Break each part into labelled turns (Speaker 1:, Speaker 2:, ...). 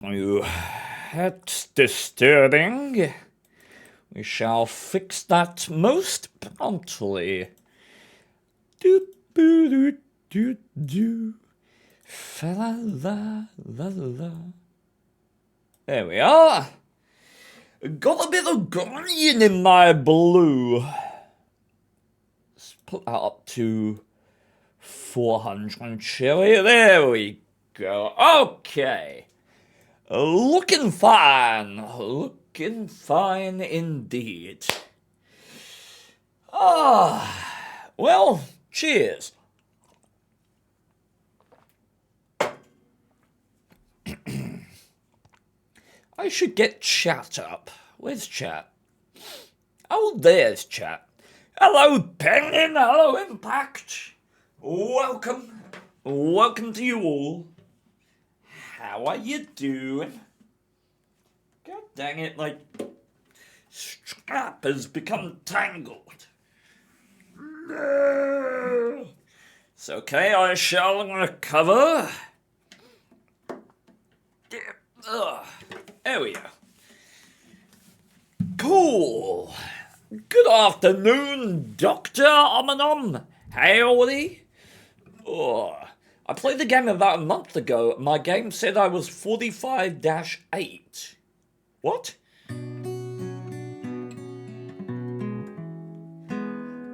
Speaker 1: That's disturbing. We shall fix that most promptly. Do-boo-doo-doo-doo. Fa-la-la-la-la. There we are. Got a bit of green in my blue. Let's put that up to 400 chili. There we go. Okay. Looking fine. Looking fine indeed. Well, cheers. I should get chat up. Where's chat? Oh, there's chat. Hello, Penguin. Hello, Impact. Welcome. Welcome to you all. How are you doing? God dang it, my strap has become tangled. No. It's okay, I shall recover. There we go. Cool. Good afternoon, Dr. Omenom. Howdy. I played the game about a month ago. My game said I was 45-8. What?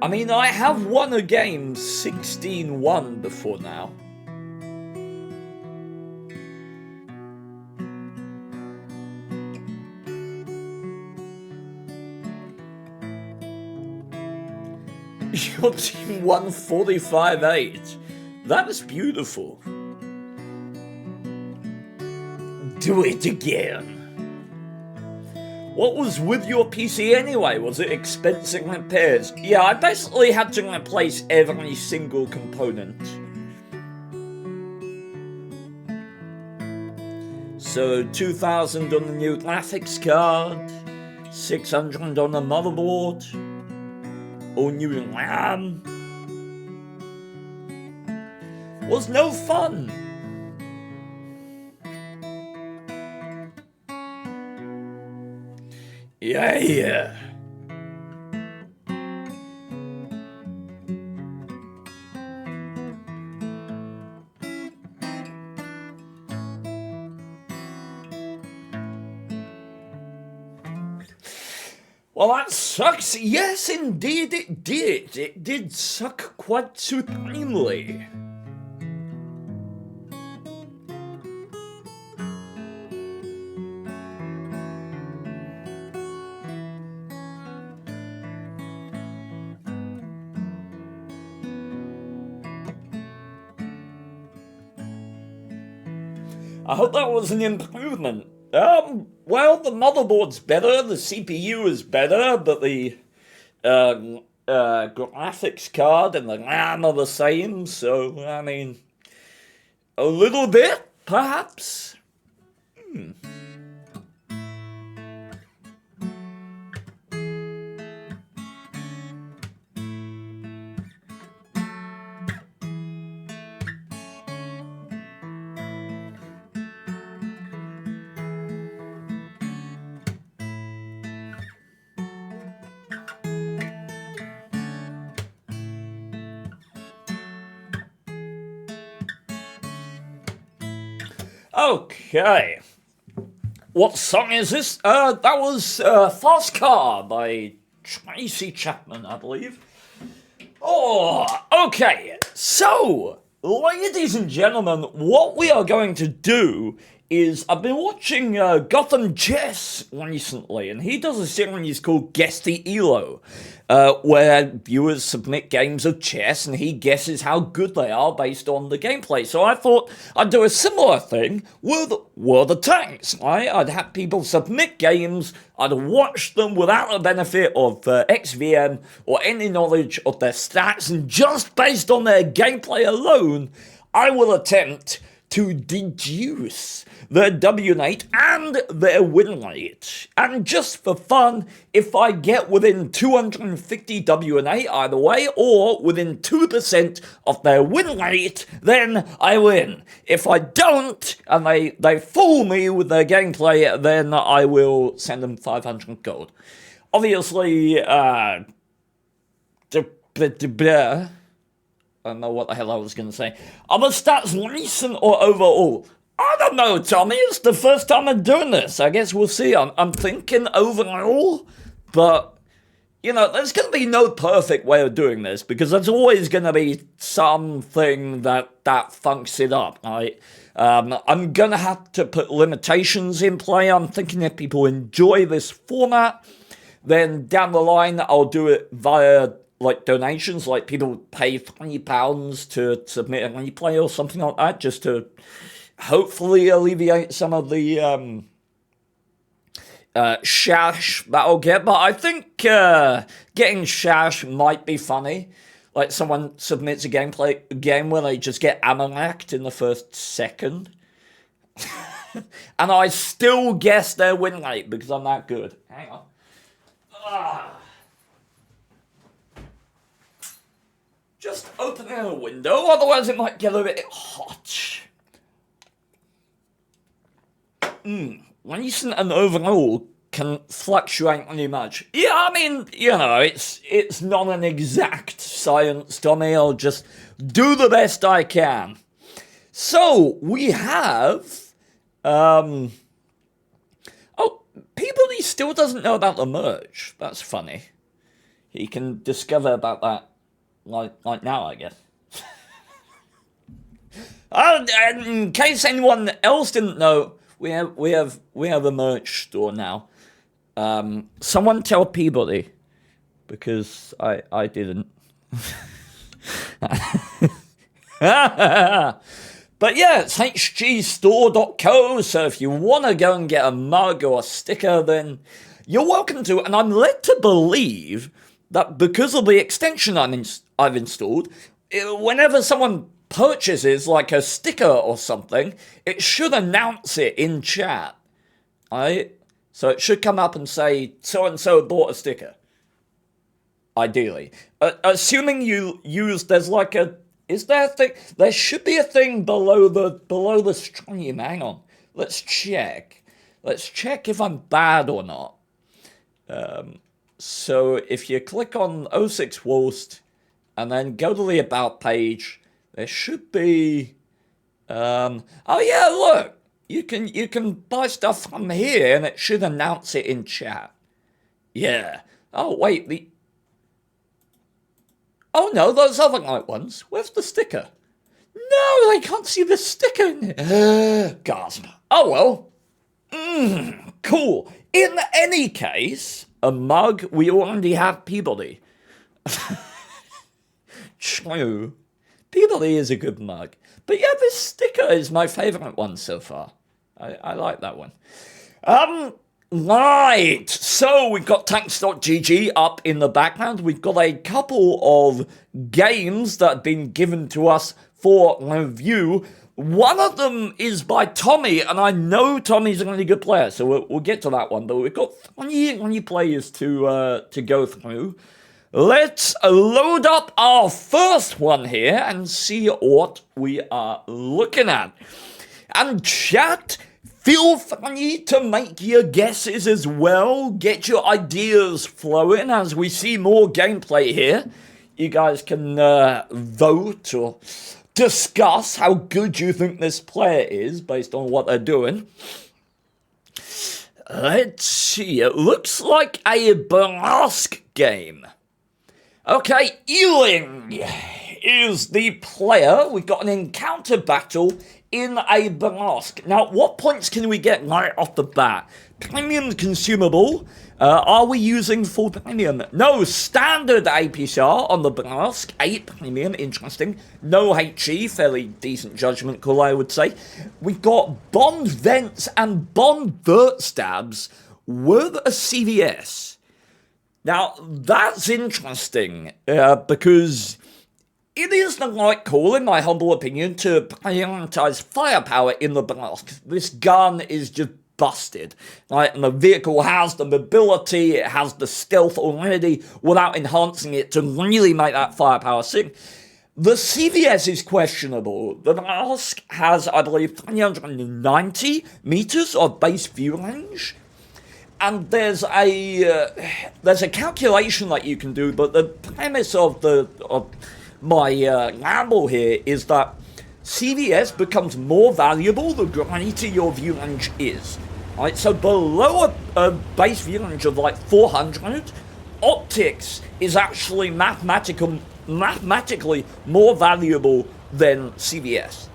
Speaker 1: I mean, I have won a game 16-1 before now. Your team won 45-8. That is beautiful. Do it again. What was with your PC anyway? Was it expensive repairs? Yeah, I basically had to replace every single component. So 2,000 on the new graphics card, 600 on the motherboard, all new RAM. Was no fun. Yeah. Well, that sucks. Yes, indeed it did. It did suck quite supremely. I hope that was an improvement. Well, the motherboard's better, the CPU is better, but the graphics card and the RAM are the same, so, I mean, a little bit, perhaps? Okay. What song is this? That was Fast Car by Tracy Chapman, I believe. Oh, okay. So, ladies and gentlemen, what we are going to do is, I've been watching Gotham Chess recently, and he does a series called Guess the ELO, where viewers submit games of chess, and he guesses how good they are based on the gameplay. So I thought I'd do a similar thing with World of Tanks, right? I'd have people submit games, I'd watch them without the benefit of XVM or any knowledge of their stats, and just based on their gameplay alone, I will attempt to deduce the WN8 and their win rate. And just for fun, if I get within 250 WN8 either way, or within 2% of their win rate, then I win. If I don't, and they fool me with their gameplay, then I will send them 500 gold. Obviously, I don't know what the hell I was going to say. Are the stats recent or overall? I don't know, Tommy. It's the first time I'm doing this. I guess we'll see. I'm thinking overall, but, you know, there's going to be no perfect way of doing this, because there's always going to be something that funks it up, right? I'm going to have to put limitations in play. I'm thinking if people enjoy this format, then down the line I'll do it via, like, donations, like people pay £20 to submit a replay or something like that, just to hopefully alleviate some of the shash that I'll get. But I think getting shash might be funny. Like, someone submits a game where they just get ammo-lacked in the first second. And I still guess their win rate because I'm that good. Hang on. Just opening a window, otherwise it might get a bit hot. Recent and overall can fluctuate really much. Yeah, I mean, you know, it's not an exact science, Tommy. I'll just do the best I can. So, we have... Oh, Peabody still doesn't know about the merch. That's funny. He can discover about that like now, I guess. In case anyone else didn't know, we have a merch store now. Someone tell Peabody, because I didn't. But yeah, it's hgstore.co, so if you want to go and get a mug or a sticker, then you're welcome to. And I'm led to believe that because of the extension I've installed, whenever someone purchases like a sticker or something, it should announce it in chat. Right? So it should come up and say, so-and-so bought a sticker. Ideally. Assuming you use, there's like a, is there a thing? There should be a thing below the stream. Hang on. Let's check. Let's check if I'm bad or not. So if you click on 06 Wurst and then go to the About page, there should be... oh yeah, look! You can buy stuff from here and it should announce it in chat. Yeah. Oh, wait, oh no, those other night ones. Where's the sticker? No, they can't see the sticker in it. Gasp. Oh well. Cool. In any case, a mug, we already have Peabody. True. Peabody is a good mug. But yeah, this sticker is my favourite one so far. I like that one. Right, so we've got tanks.gg up in the background. We've got a couple of games that have been given to us for review. One of them is by Tommy, and I know Tommy's a really good player, so we'll get to that one. But we've got 20 players to go through. Let's load up our first one here and see what we are looking at. And chat, feel free to make your guesses as well. Get your ideas flowing as we see more gameplay here. You guys can vote or discuss how good you think this player is based on what they're doing. Let's see. It looks like a Brask game. Okay, Ealing is the player. We've got an encounter battle in a Brask. Now, what points can we get right off the bat? Premium consumable. Are we using full premium? No, standard APCR on the Brask. 8 premium, interesting. No HE, fairly decent judgment call, I would say. We've got Bond Vents and Bond Vert Stabs with a CVS. Now, that's interesting, because it is the right call, in my humble opinion, to prioritize firepower in the Brask. This gun is just busted. Right? And the vehicle has the mobility, it has the stealth already, without enhancing it to really make that firepower sing. The CVS is questionable. The mask has, I believe, 390 meters of base view range. And there's a calculation that you can do, but the premise of my ramble here is that CVS becomes more valuable the greater your view range is. Right? So below a base view range of like 400, optics is actually mathematically more valuable than CVS.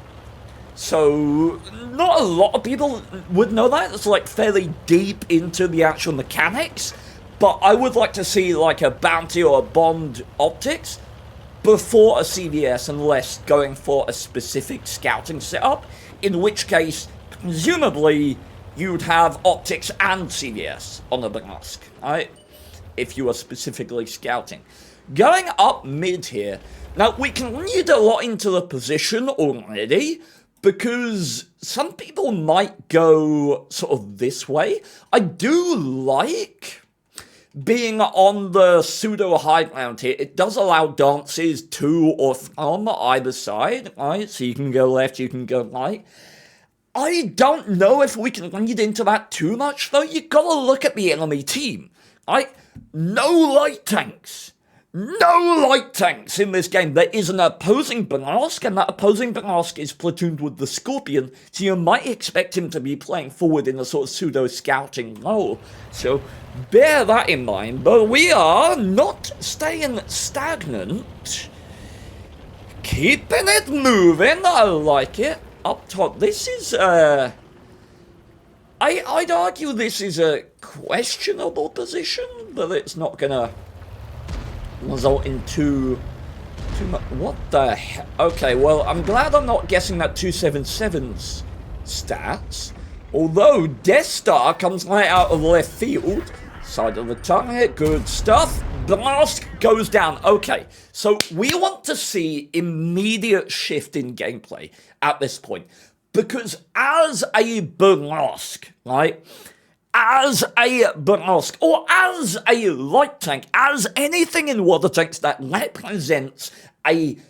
Speaker 1: So, not a lot of people would know that. It's like fairly deep into the actual mechanics. But I would like to see like a bounty or a bond optics before a CVS, unless going for a specific scouting setup. In which case, presumably, you'd have optics and CVS on the mask, right? If you are specifically scouting. Going up mid here. Now, we can read a lot into the position already, because some people might go sort of this way. I do like being on the pseudo high ground here. It does allow dances to or from either side, right? So you can go left, you can go right. I don't know if we can read into that too much, though. You gotta look at the enemy team, right? No light tanks. No light tanks in this game. There is an opposing Banask, and that opposing Banask is platooned with the Scorpion, so you might expect him to be playing forward in a sort of pseudo-scouting role. So bear that in mind, but we are not staying stagnant. Keeping it moving, I like it. Up top, this is, I'd argue this is a questionable position, but it's not gonna result in too much. What the hell? Okay, well, I'm glad I'm not guessing that 277's stats. Although Death Star comes right out of left field. Side of the target, good stuff. Blast goes down. Okay, so we want to see immediate shift in gameplay at this point. Because as a Blast, right? As a Banask, or as a light tank, as anything in water tanks that represents an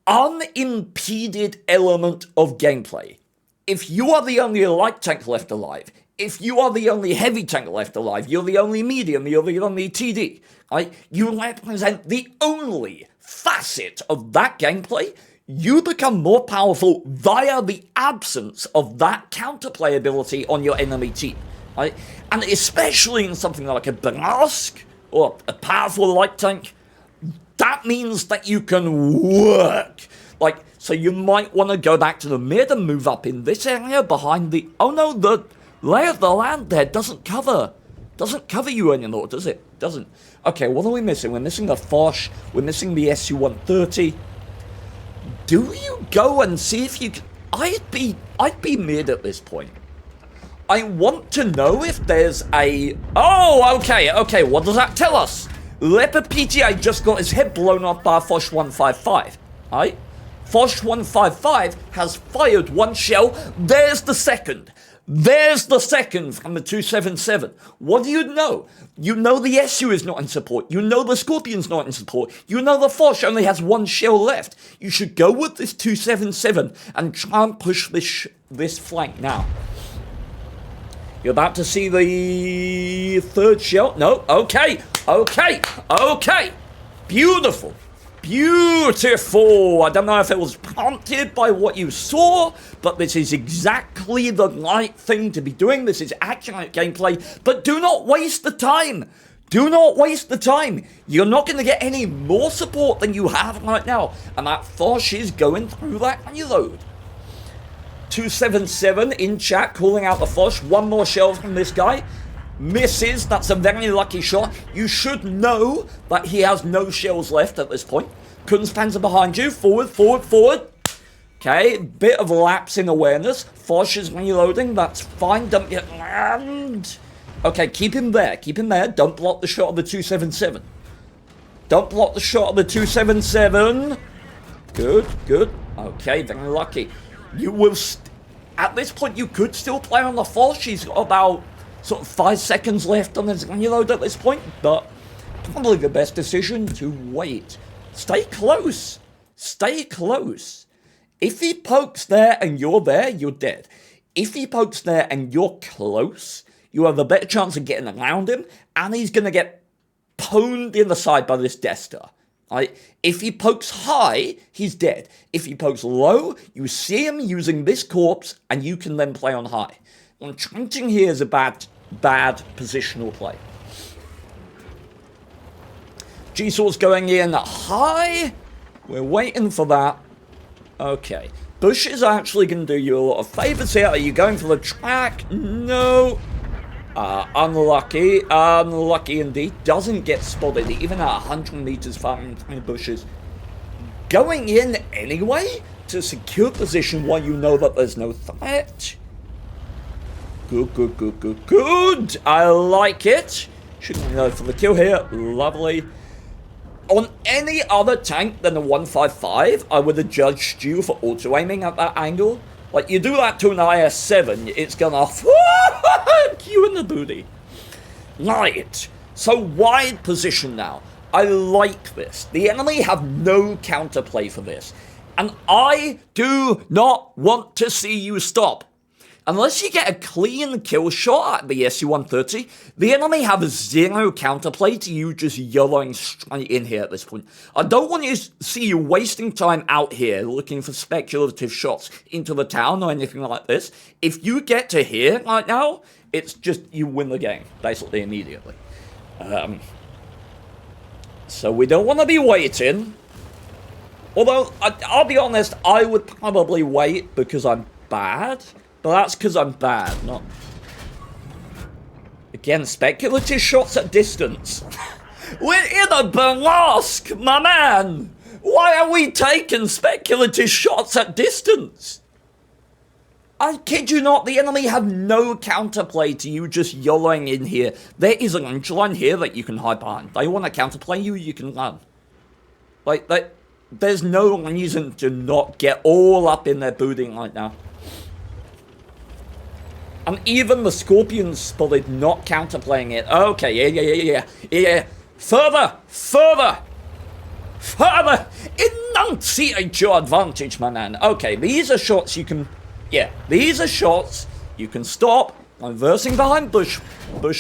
Speaker 1: unimpeded element of gameplay. If you are the only light tank left alive, if you are the only heavy tank left alive, you're the only medium, you're the only TD, right? You represent the only facet of that gameplay. You become more powerful via the absence of that counterplay ability on your enemy team, right? And especially in something like a Banask or a powerful light tank, that means that you can work. Like, so you might want to go back to the mid and move up in this area behind the... Oh no, the lay of the land there doesn't cover you anymore, does it? Doesn't. Okay, what are we missing? We're missing the Foch, we're missing the SU-130. Do you go and see if you can... I'd be mid at this point. I want to know if there's a... Oh, okay, what does that tell us? Leopard PTA just got his head blown off by a Foch 155, right? Foch 155 has fired one shell. There's the second. There's the second from the 277. What do you know? You know the SU is not in support. You know the Scorpion's not in support. You know the Foch only has one shell left. You should go with this 277 and try and push this flank now. You're about to see the third shell. No, okay. Beautiful. Beautiful! I don't know if it was prompted by what you saw, but this is exactly the right thing to be doing. This is accurate gameplay, but do not waste the time! Do not waste the time! You're not going to get any more support than you have right now, and that Foch is going through that reload. 277 in chat calling out the Foch. One more shell from this guy. Misses. That's a very lucky shot. You should know that he has no shells left at this point. Kunstpanzer behind you. Forward. Okay, bit of a lapse in awareness. Foch is reloading. That's fine. Don't get land. Okay, keep him there. Don't block the shot of the 277. Good. Okay, very lucky. You will... at this point, you could still play on the false. She's got about sort of 5 seconds left on his reload at this point, but probably the best decision to wait. Stay close. Stay close. If he pokes there and you're there, you're dead. If he pokes there and you're close, you have a better chance of getting around him, and he's going to get pwned in the side by this Death Star. Right? If he pokes high, he's dead. If he pokes low, you see him using this corpse, and you can then play on high. And trenching here is a bad positional play. G-Sword's going in high. We're waiting for that. Okay. Bush is actually going to do you a lot of favors here. Are you going for the track? No. Unlucky. Unlucky indeed. Doesn't get spotted even at 100 meters firing through bushes. Going in anyway to secure position while you know that there's no threat. Good, good, good, good, good. I like it. Shouldn't go for the kill here. Lovely. On any other tank than the 155, I would have judged you for auto-aiming at that angle. Like, you do that to an IS-7, it's gonna fuck you in the booty. Right. So, wide position now. I like this. The enemy have no counterplay for this. And I do not want to see you stop. Unless you get a clean kill shot at the Su-130, the enemy have zero counterplay to you just yellowing straight in here at this point. I don't want to see you wasting time out here looking for speculative shots into the town or anything like this. If you get to here right now, it's just you win the game, basically immediately. So we don't want to be waiting. Although, I'll be honest, I would probably wait because I'm bad. But that's because I'm bad, not... Again, speculative shots at distance. We're in a burlesque, my man! Why are we taking speculative shots at distance? I kid you not, the enemy have no counterplay to you just YOLOing in here. There is a lunge line here that you can hide behind. They want to counterplay you, you can run. Like, there's no reason to not get all up in their booting right now. And even the Scorpions spotted not counterplaying it. Okay, yeah. Further! Enunciate your advantage, my man. Okay, these are shots you can... Yeah, these are shots you can stop. Reversing behind bush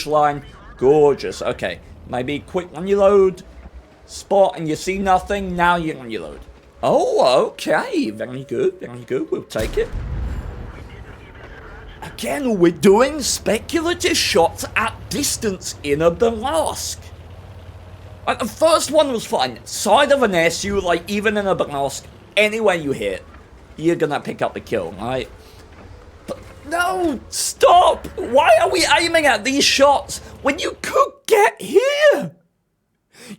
Speaker 1: line. Gorgeous. Okay, maybe quick on your load. Spot and you see nothing. Now you're on your load. Oh, okay. Very good, We'll take it. Again, we're doing speculative shots at distance in a burlesque. Like, the first one was fine. Side of an SU, like, even in a burlesque, anywhere you hit, you're gonna pick up the kill, right? But no, stop! Why are we aiming at these shots when you could get here?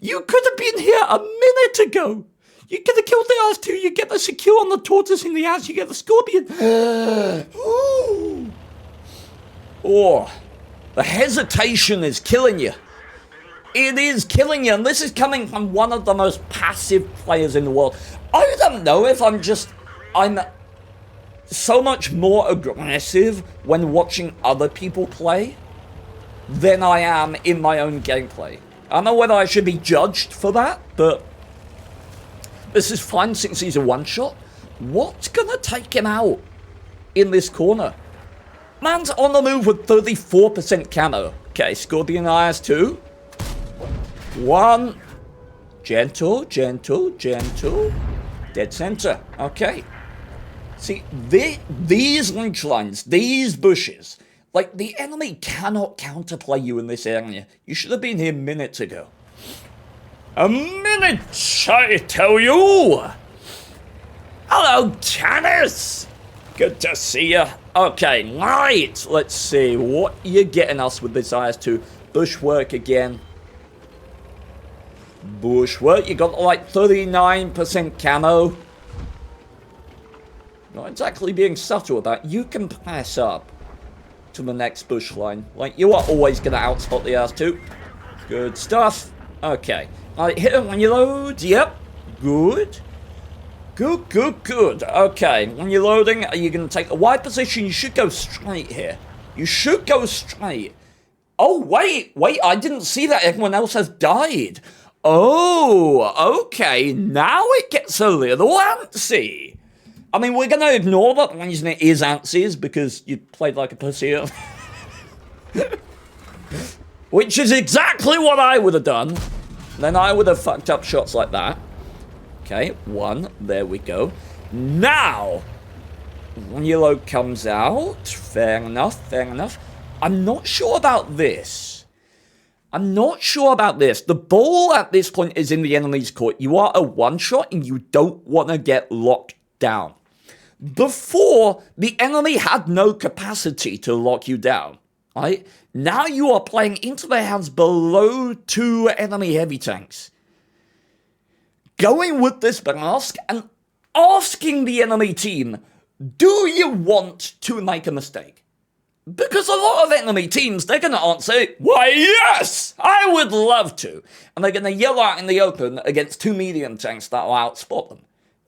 Speaker 1: You could have been here a minute ago. You could have killed the R2, you get the secure on the tortoise in the ass, you get the Scorpion. Ooh. Oh, the hesitation is killing you. It is killing you, and this is coming from one of the most passive players in the world. I don't know if I'm so much more aggressive when watching other people play than I am in my own gameplay. I don't know whether I should be judged for that, but this is fine since he's a one-shot. What's gonna take him out in this corner? Man's on the move with 34% camo. Okay, Scorpion IS-2. 1. Gentle. Dead center. Okay. See, these lynch lines, these bushes, like, the enemy cannot counterplay you in this area. You should have been here minutes ago. A minute, I tell you! Hello, Tannis! Good to see you. Okay, right. Let's see. What you're getting us with this IS-2. Bushwork again. Bushwork. You got like 39% camo. Not exactly being subtle about it. You can pass up to the next bush line. Like, you are always going to outspot the IS-2. Good stuff. Okay. Alright, hit him when you load. Yep. Good. Good, good, good. Okay, when you're loading, are you going to take a wide position? You should go straight here. You should go straight. Oh, wait, I didn't see that. Everyone else has died. Oh, okay, now it gets a little antsy. I mean, we're going to ignore that the reason it is antsy because you played like a pussy. Which is exactly what I would have done. Then I would have fucked up shots like that. Okay, 1. There we go. Now, when your load comes out, fair enough, fair enough. I'm not sure about this. The ball at this point is in the enemy's court. You are a one-shot and you don't want to get locked down. Before, the enemy had no capacity to lock you down. Right? Now you are playing into their hands below 2 enemy heavy tanks. Going with this mask and asking the enemy team, do you want to make a mistake? Because a lot of enemy teams, they're going to answer, why yes, I would love to. And they're going to yell out in the open against 2 medium tanks that will outspot them.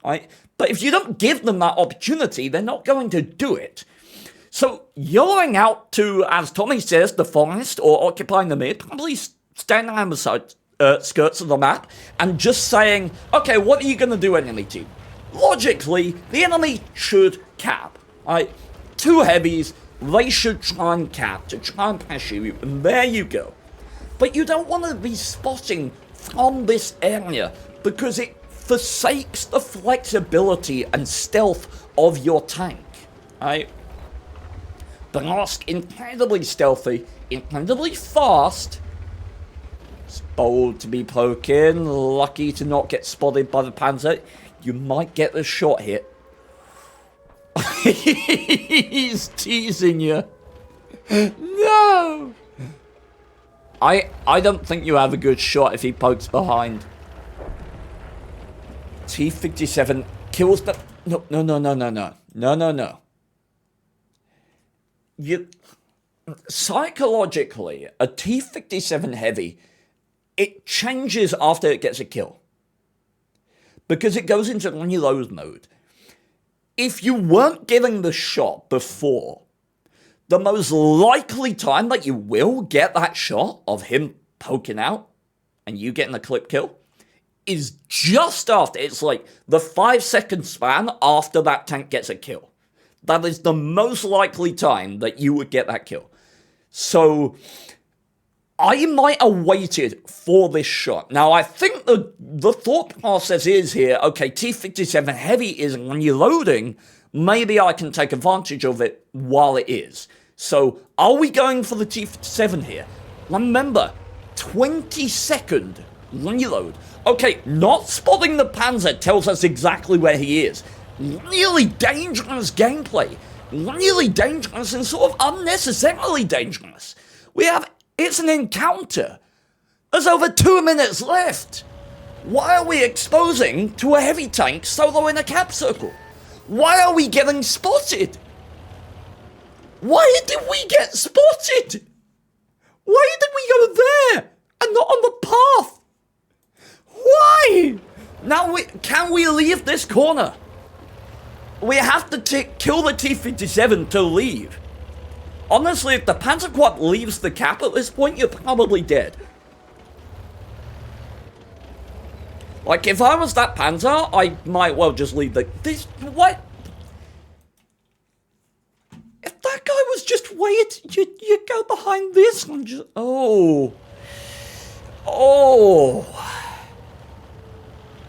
Speaker 1: Right? But if you don't give them that opportunity, they're not going to do it. So yelling out to, as Tommy says, the forest or occupying the mid, probably standing on the side, skirts of the map and just saying, okay, what are you going to do, enemy team? Logically, the enemy should cap. Right? 2 heavies, they should try and cap to try and pressure you, and there you go. But you don't want to be spotting from this area because it forsakes the flexibility and stealth of your tank. Right? Blast, incredibly stealthy, incredibly fast. It's bold to be poking, lucky to not get spotted by the Panzer. You might get the shot hit. He's teasing you. No! I don't think you have a good shot if he pokes behind. T-57 kills the... No. Psychologically, a T-57 heavy, it changes after it gets a kill. Because it goes into reload mode. If you weren't getting the shot before, the most likely time that you will get that shot of him poking out and you getting a clip kill is just after. It's like the 5-second span after that tank gets a kill. That is the most likely time that you would get that kill. So I might have waited for this shot. Now, I think the thought process is here, okay, T-57 heavy is when you're loading, maybe I can take advantage of it while it is. So, are we going for the T-57 here? Remember, 20-second reload. Okay, not spotting the Panzer tells us exactly where he is. Really dangerous gameplay. Really dangerous and sort of unnecessarily dangerous. It's an encounter. There's over 2 minutes left. Why are we exposing to a heavy tank solo in a cap circle? Why are we getting spotted? Why did we get spotted? Why did we go there and not on the path? Why? Now, can we leave this corner? We have to kill the T-57 to leave. Honestly, if the Panzer Quad leaves the cap at this point, you're probably dead. Like, if I was that Panzer, I might well just leave what? If that guy was just wait, you go behind this and just, oh.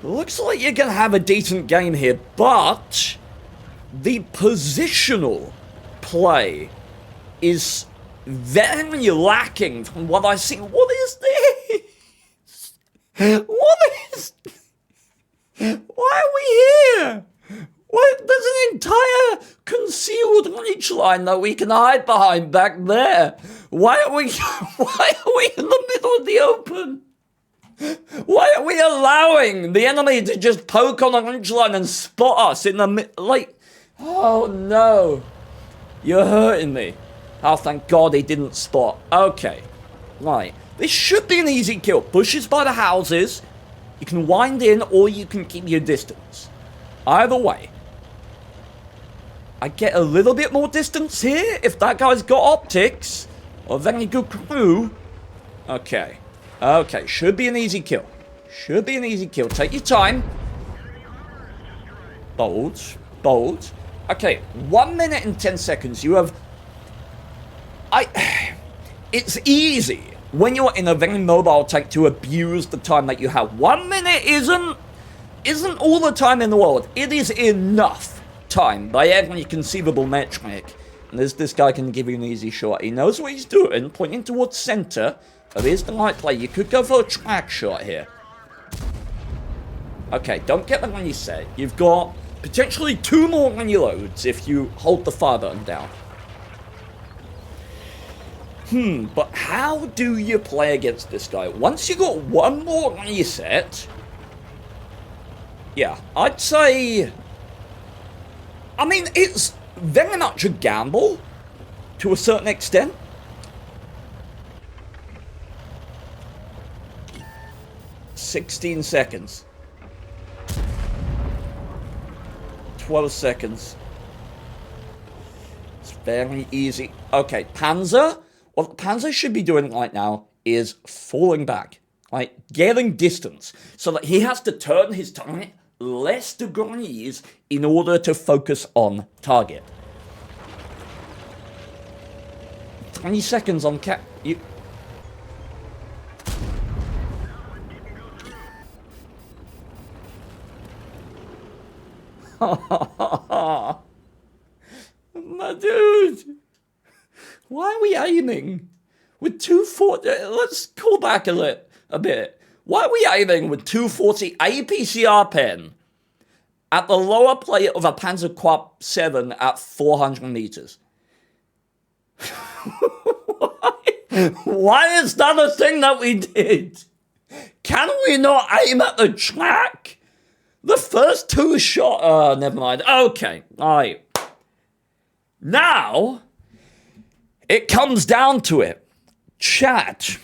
Speaker 1: Looks like you're gonna have a decent game here, but the positional play is very lacking from what I see. What is this? What is... Why are we here? What? There's an entire concealed ridge line that we can hide behind back there. Why are we in the middle of the open? Why are we allowing the enemy to just poke on a ridge line and spot us in the like? Oh no. You're hurting me. Oh, thank God he didn't spot. Okay. Right. This should be an easy kill. Bushes by the houses. You can wind in or you can keep your distance. Either way. I get a little bit more distance here if that guy's got optics. Or very good crew. Okay. Okay, should be an easy kill. Should be an easy kill. Take your time. Bold. Bold. Okay, 1 minute and 10 seconds. You have... It's easy when you're in a very mobile tank to abuse the time that you have. 1 minute isn't all the time in the world. It is enough time by every conceivable metric. And this guy can give you an easy shot. He knows what he's doing, pointing towards center. But here's the right play. You could go for a track shot here. Okay, don't get the money set. You've got potentially 2 more money loads if you hold the fire button down. But how do you play against this guy? Once you got 1 more money set, yeah, I'd say... I mean, it's very much a gamble to a certain extent. $16 seconds. 12 seconds. It's very easy. Okay, Panzer. What Panzer should be doing right now is falling back. Like, getting distance. So that he has to turn his target less degrees in order to focus on target. 20 seconds on cap. My dude, why are we aiming with 240? Let's call back a bit. Why are we aiming with 240 APCR pen at the lower plate of a Panzer Quad 7 at 400 meters? Why is that a thing that we did? Can we not aim at the track? The first 2 shot... never mind. Okay, alright. Now, it comes down to it. Chat.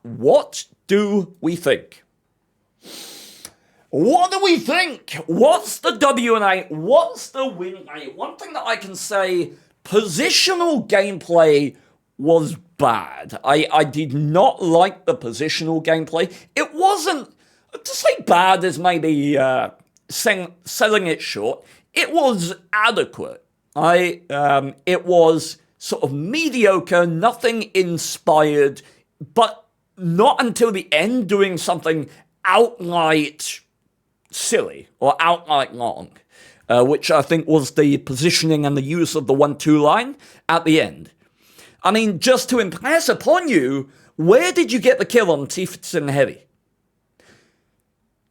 Speaker 1: What do we think? What do we think? What's the WN8? What's the win rate? One thing that I can say, positional gameplay was bad. I did not like the positional gameplay. It wasn't... To say bad is maybe selling it short. It was adequate. It was sort of mediocre, nothing inspired, but not until the end doing something outright silly or outright long, which I think was the positioning and the use of the 1-2 line at the end. I mean, just to impress upon you, where did you get the kill on Tiefenstein Heavy?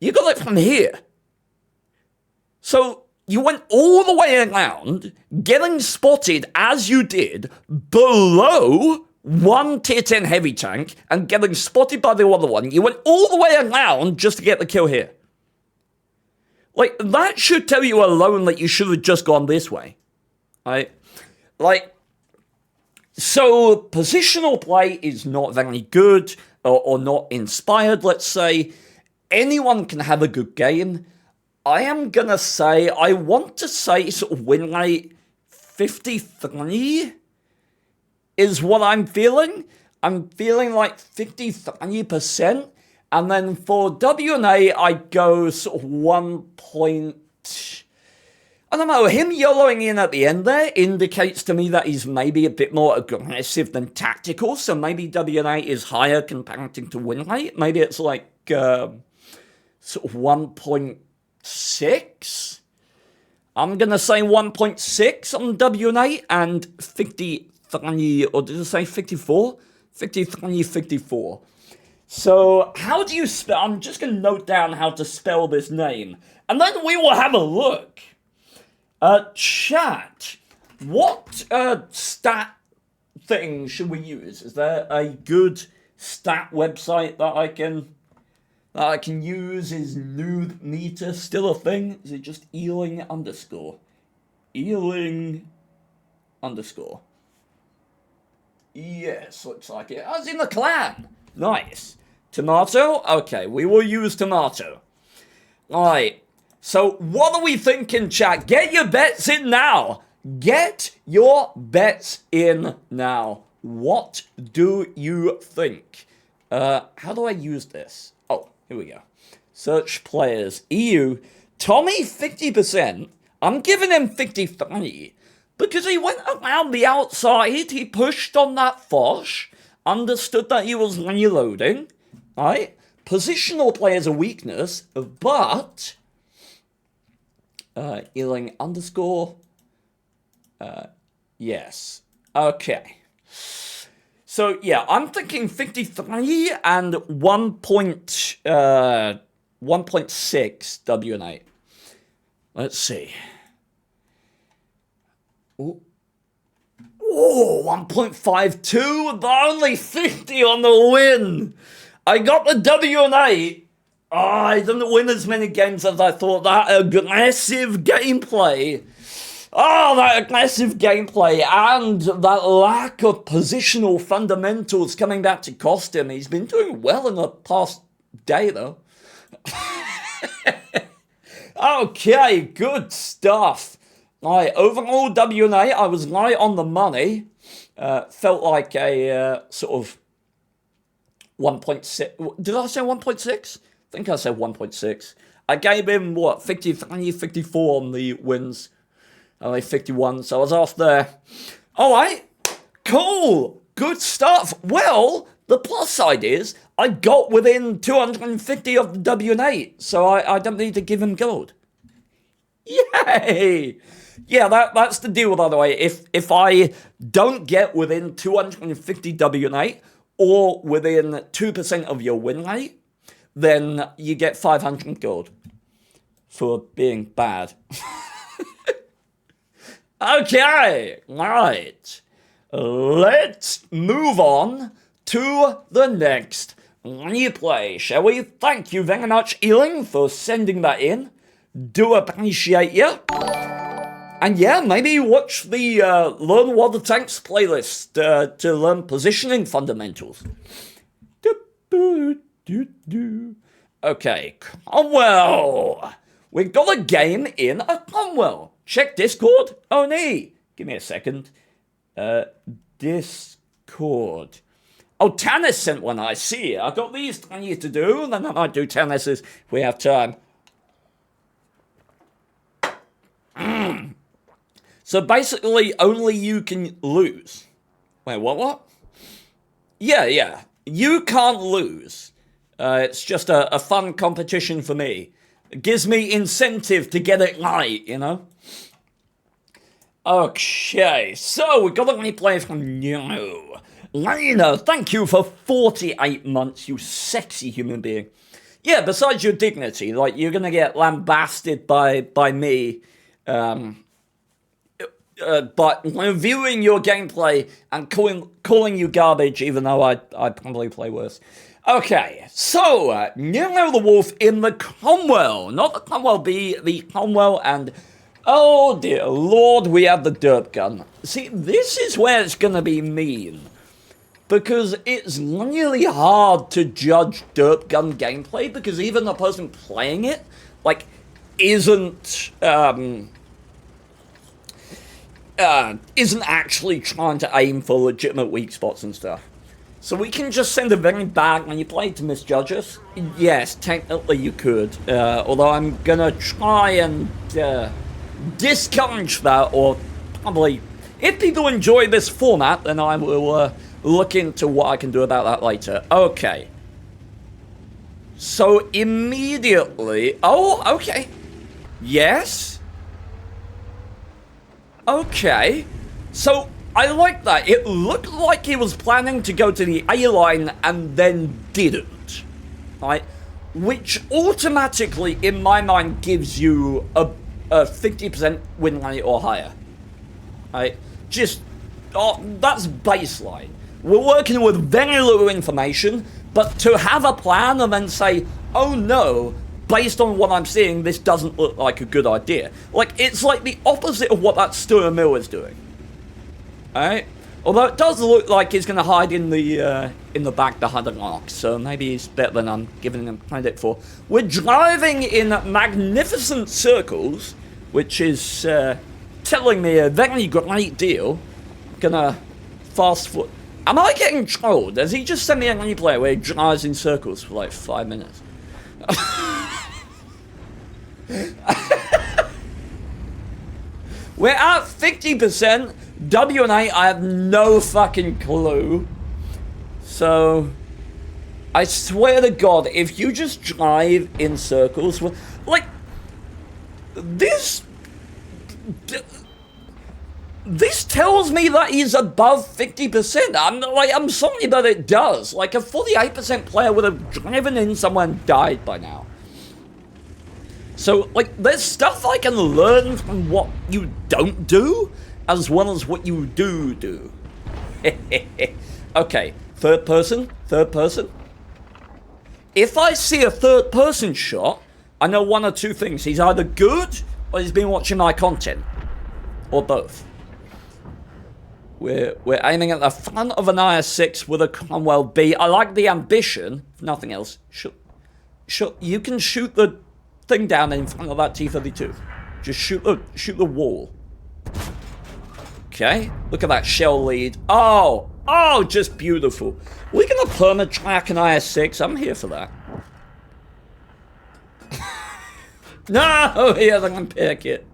Speaker 1: You got it from here. So you went all the way around, getting spotted as you did below one tier 10 heavy tank and getting spotted by the other one. You went all the way around just to get the kill here. Like, that should tell you alone that you should have just gone this way. Right? Like, so positional play is not very good or not inspired, let's say. Anyone can have a good game. I am going to say, I want to say sort of win rate 53 is what I'm feeling. I'm feeling like 53%. And then for WN8, I go sort of 1 point... I don't know, him YOLOing in at the end there indicates to me that he's maybe a bit more aggressive than tactical. So maybe WN8 is higher compared to win rate. Maybe it's like... sort of 1.6. I'm going to say 1.6 on WN8 and 53, or did I say 54? 53, 54. So, how do you spell? I'm just going to note down how to spell this name. And then we will have a look. Chat. What stat thing should we use? Is there a good stat website that I can use? Is nude meter still a thing? Is it just Ealing underscore? Ealing underscore. Yes, looks like it. As in the clan. Nice. Tomato? Okay, we will use tomato. Alright. So what are we thinking, chat? Get your bets in now. Get your bets in now. What do you think? How do I use this? Oh, here we go. Search players. EU. Tommy, 50%. I'm giving him 53 because he went around the outside. He pushed on that Foch. Understood that he was reloading. Right? Positional play is a weakness, but... Ealing underscore... yes. Okay. So, yeah, I'm thinking 53 and 1.6 WN8. Let's see. Ooh. Oh, 1.52, but only 50 on the win. I got the WN8. Oh, I didn't win as many games as I thought. That aggressive gameplay. Oh, that aggressive gameplay and that lack of positional fundamentals coming back to cost him. He's been doing well in the past day, though. Okay, good stuff. Right, overall WN8, I was right on the money. Felt like a sort of 1.6. Did I say 1.6? I think I said 1.6. I gave him, what, 53, 54 on the wins. Only 51, so I was off there. Alright, cool, good stuff. Well, the plus side is, I got within 250 of the WN8, so I don't need to give him gold. Yay! Yeah, that's the deal, by the way. If I don't get within 250 WN8, or within 2% of your win rate, then you get 500 gold for being bad. Okay, right. Let's move on to the next replay, shall we? Thank you very much, Ealing, for sending that in. Do appreciate you. And yeah, maybe watch the Learn What the Tanks playlist to learn positioning fundamentals. Okay, Cromwell. We've got a game in a Cromwell. Check Discord. Oh, nee. Give me a second. Discord. Oh, tennis sent one. I see. I've got these three to do. Then I might do tennises if we have time. So basically, only you can lose. Wait, what? Yeah. You can't lose. It's just a fun competition for me. It gives me incentive to get it right, you know? Okay, so we've got a replay from Nino. Lena, thank you for 48 months, you sexy human being. Yeah, besides your dignity, like, you're gonna get lambasted by me, but reviewing your gameplay and calling you garbage, even though I probably play worse. Okay, so, Nero the Wolf in the Cromwell, not the Cromwell B, the Cromwell, and oh dear lord, we have the derp gun. See, this is where it's gonna be mean, because it's really hard to judge derp gun gameplay, because even the person playing it, like, isn't actually trying to aim for legitimate weak spots and stuff. So we can just send a very bad when you play to misjudge us. Yes, technically you could. Although I'm gonna try and discourage that, or probably, if people enjoy this format, then I will look into what I can do about that later. Okay. So immediately, oh, okay. Yes. Okay. So I like that. It looked like he was planning to go to the A line and then didn't. Right? Which automatically, in my mind, gives you a 50% win rate or higher. Right? Just, that's baseline. We're working with very little information, but to have a plan and then say, oh no, based on what I'm seeing, this doesn't look like a good idea. Like, it's like the opposite of what that Stuart Mill is doing. Alright? Although it does look like he's going to hide in the in the back behind the arc, so maybe he's better than I'm giving him credit for. We're driving in magnificent circles, which is telling me a very great deal. I'm gonna fast forward. Am I getting trolled? Has he just sent me a replay where he drives in circles for like 5 minutes? We're at 50%. WN8, I have no fucking clue. So, I swear to God, if you just drive in circles, like, this tells me that he's above 50%. I'm sorry, but it does. Like, a 48% player would have driven in somewhere and died by now. So, like, there's stuff I can learn from what you don't do, as well as what you do. Okay, third person. If I see a third person shot, I know one or two things. He's either good, or he's been watching my content. Or both. We're aiming at the front of an IS-6 with a Cromwell B. I like the ambition, if nothing else. You can shoot the thing down in front of that T-32. Just shoot the wall. Okay, look at that shell lead. Oh, just beautiful. We're gonna perma-track an IS-6. I'm here for that. No, he hasn't unpick it.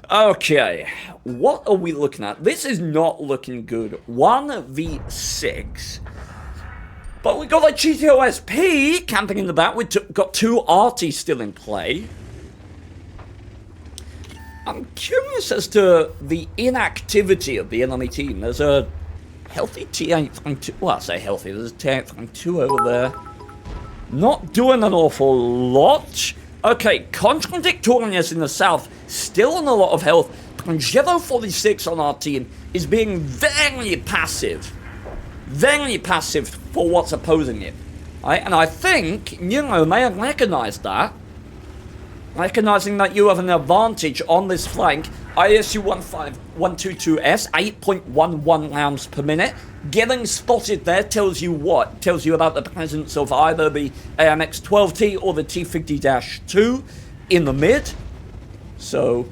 Speaker 1: Okay, what are we looking at? This is not looking good. 1v6. But we got a GTOSP camping in the back. We got two arties still in play. I'm curious as to the inactivity of the enemy team. There's a healthy T8.2. Well, I say healthy. There's a T8.2 over there. Not doing an awful lot. Okay, Contradictorious in the south, still on a lot of health. Pangelo 46 on our team is being very passive. Very passive for what's opposing it. Right? And I think Nero may have recognized that. Recognizing that you have an advantage on this flank. ISU 15122S, 8.11 rounds per minute. Getting spotted there tells you what? Tells you about the presence of either the AMX-12T or the T50-2 in the mid. So,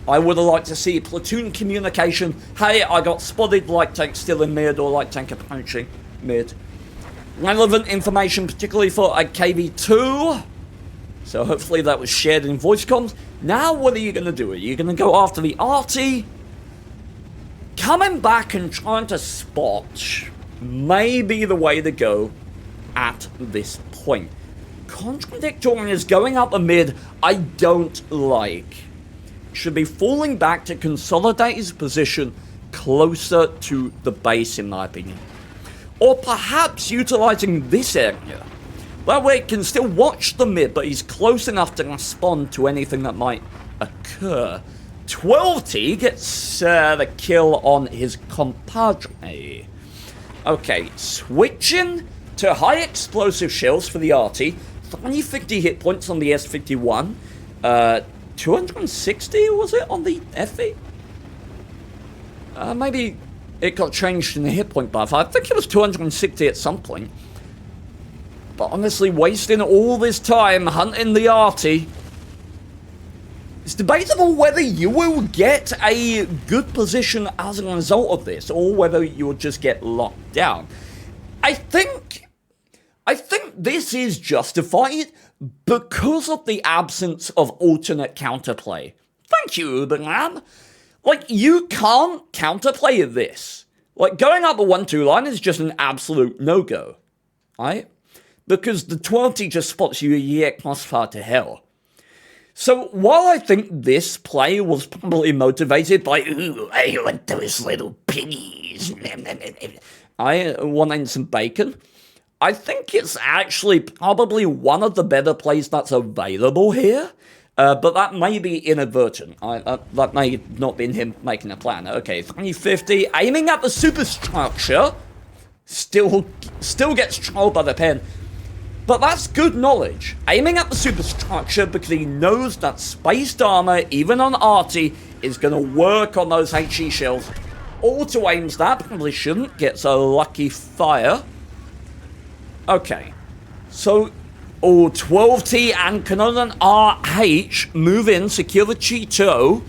Speaker 1: I would have liked to see platoon communication. Hey, I got spotted, light tank still in mid, or light tank approaching mid. Relevant information, particularly for a KV2. So hopefully that was shared in voice comms. Now what are you going to do? Are you going to go after the arty? Coming back and trying to spot may be the way to go at this point. Contradictorious going up the mid, I don't like. Should be falling back to consolidate his position closer to the base, in my opinion. Or perhaps utilizing this area. That way it can still watch the mid, but he's close enough to respond to anything that might occur. 12T gets the kill on his compadre. Okay, switching to high explosive shells for the RT. 350 hit points on the S51. 260 was it on the FE? Maybe it got changed in the hit point buff. I think it was 260 at some point. But honestly, wasting all this time hunting the arty. It's debatable whether you will get a good position as a result of this, or whether you'll just get locked down. I think this is justified because of the absence of alternate counterplay. Thank you, Uberlam. Like, you can't counterplay this. Like, going up the 1-2 line is just an absolute no-go. Right? Because the 20 just spots you a year crossfire to hell. So, while I think this play was probably motivated by, ooh, I want those little piggies, I wanted some bacon, I think it's actually probably one of the better plays that's available here. But that may be inadvertent. That may not been him making a plan. Okay, 350, aiming at the superstructure. Still gets trolled by the pen. But that's good knowledge. Aiming at the superstructure because he knows that spaced armor, even on arty, is going to work on those HE shells. auto-aims that. Probably shouldn't. Gets a lucky fire. Okay. So, 12T and Kanonan RH move in, secure the Cheeto.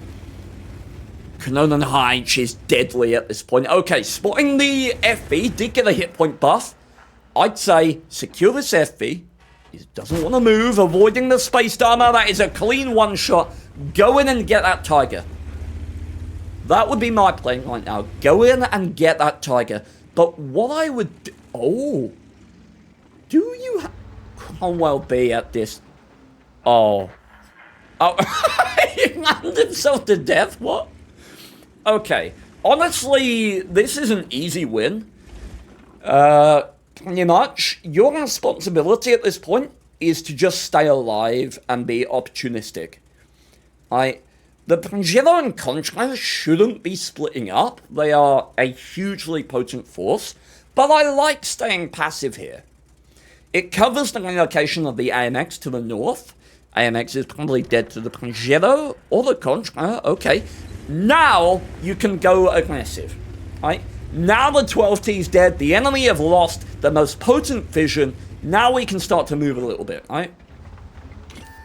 Speaker 1: Kanonan RH is deadly at this point. Okay, spotting the FV, did get a hit point buff. I'd say secure this FV. He doesn't want to move, avoiding the space armor. That is a clean one shot. Go in and get that Tiger. That would be my plan right now. Go in and get that Tiger. But what I would do... Oh. Do you... Cromwell be at this... Oh. Oh. He landed himself to death? What? Okay. Honestly, this is an easy win. Pretty much. Your responsibility at this point is to just stay alive and be opportunistic. The Pangelo and Contra shouldn't be splitting up. They are a hugely potent force, but I like staying passive here. It covers the relocation of the AMX to the north. AMX is probably dead to the Pangelo or the Contra. Okay. Now you can go aggressive. Right? Now the 12T is dead. The enemy have lost the most potent vision. Now we can start to move a little bit, right?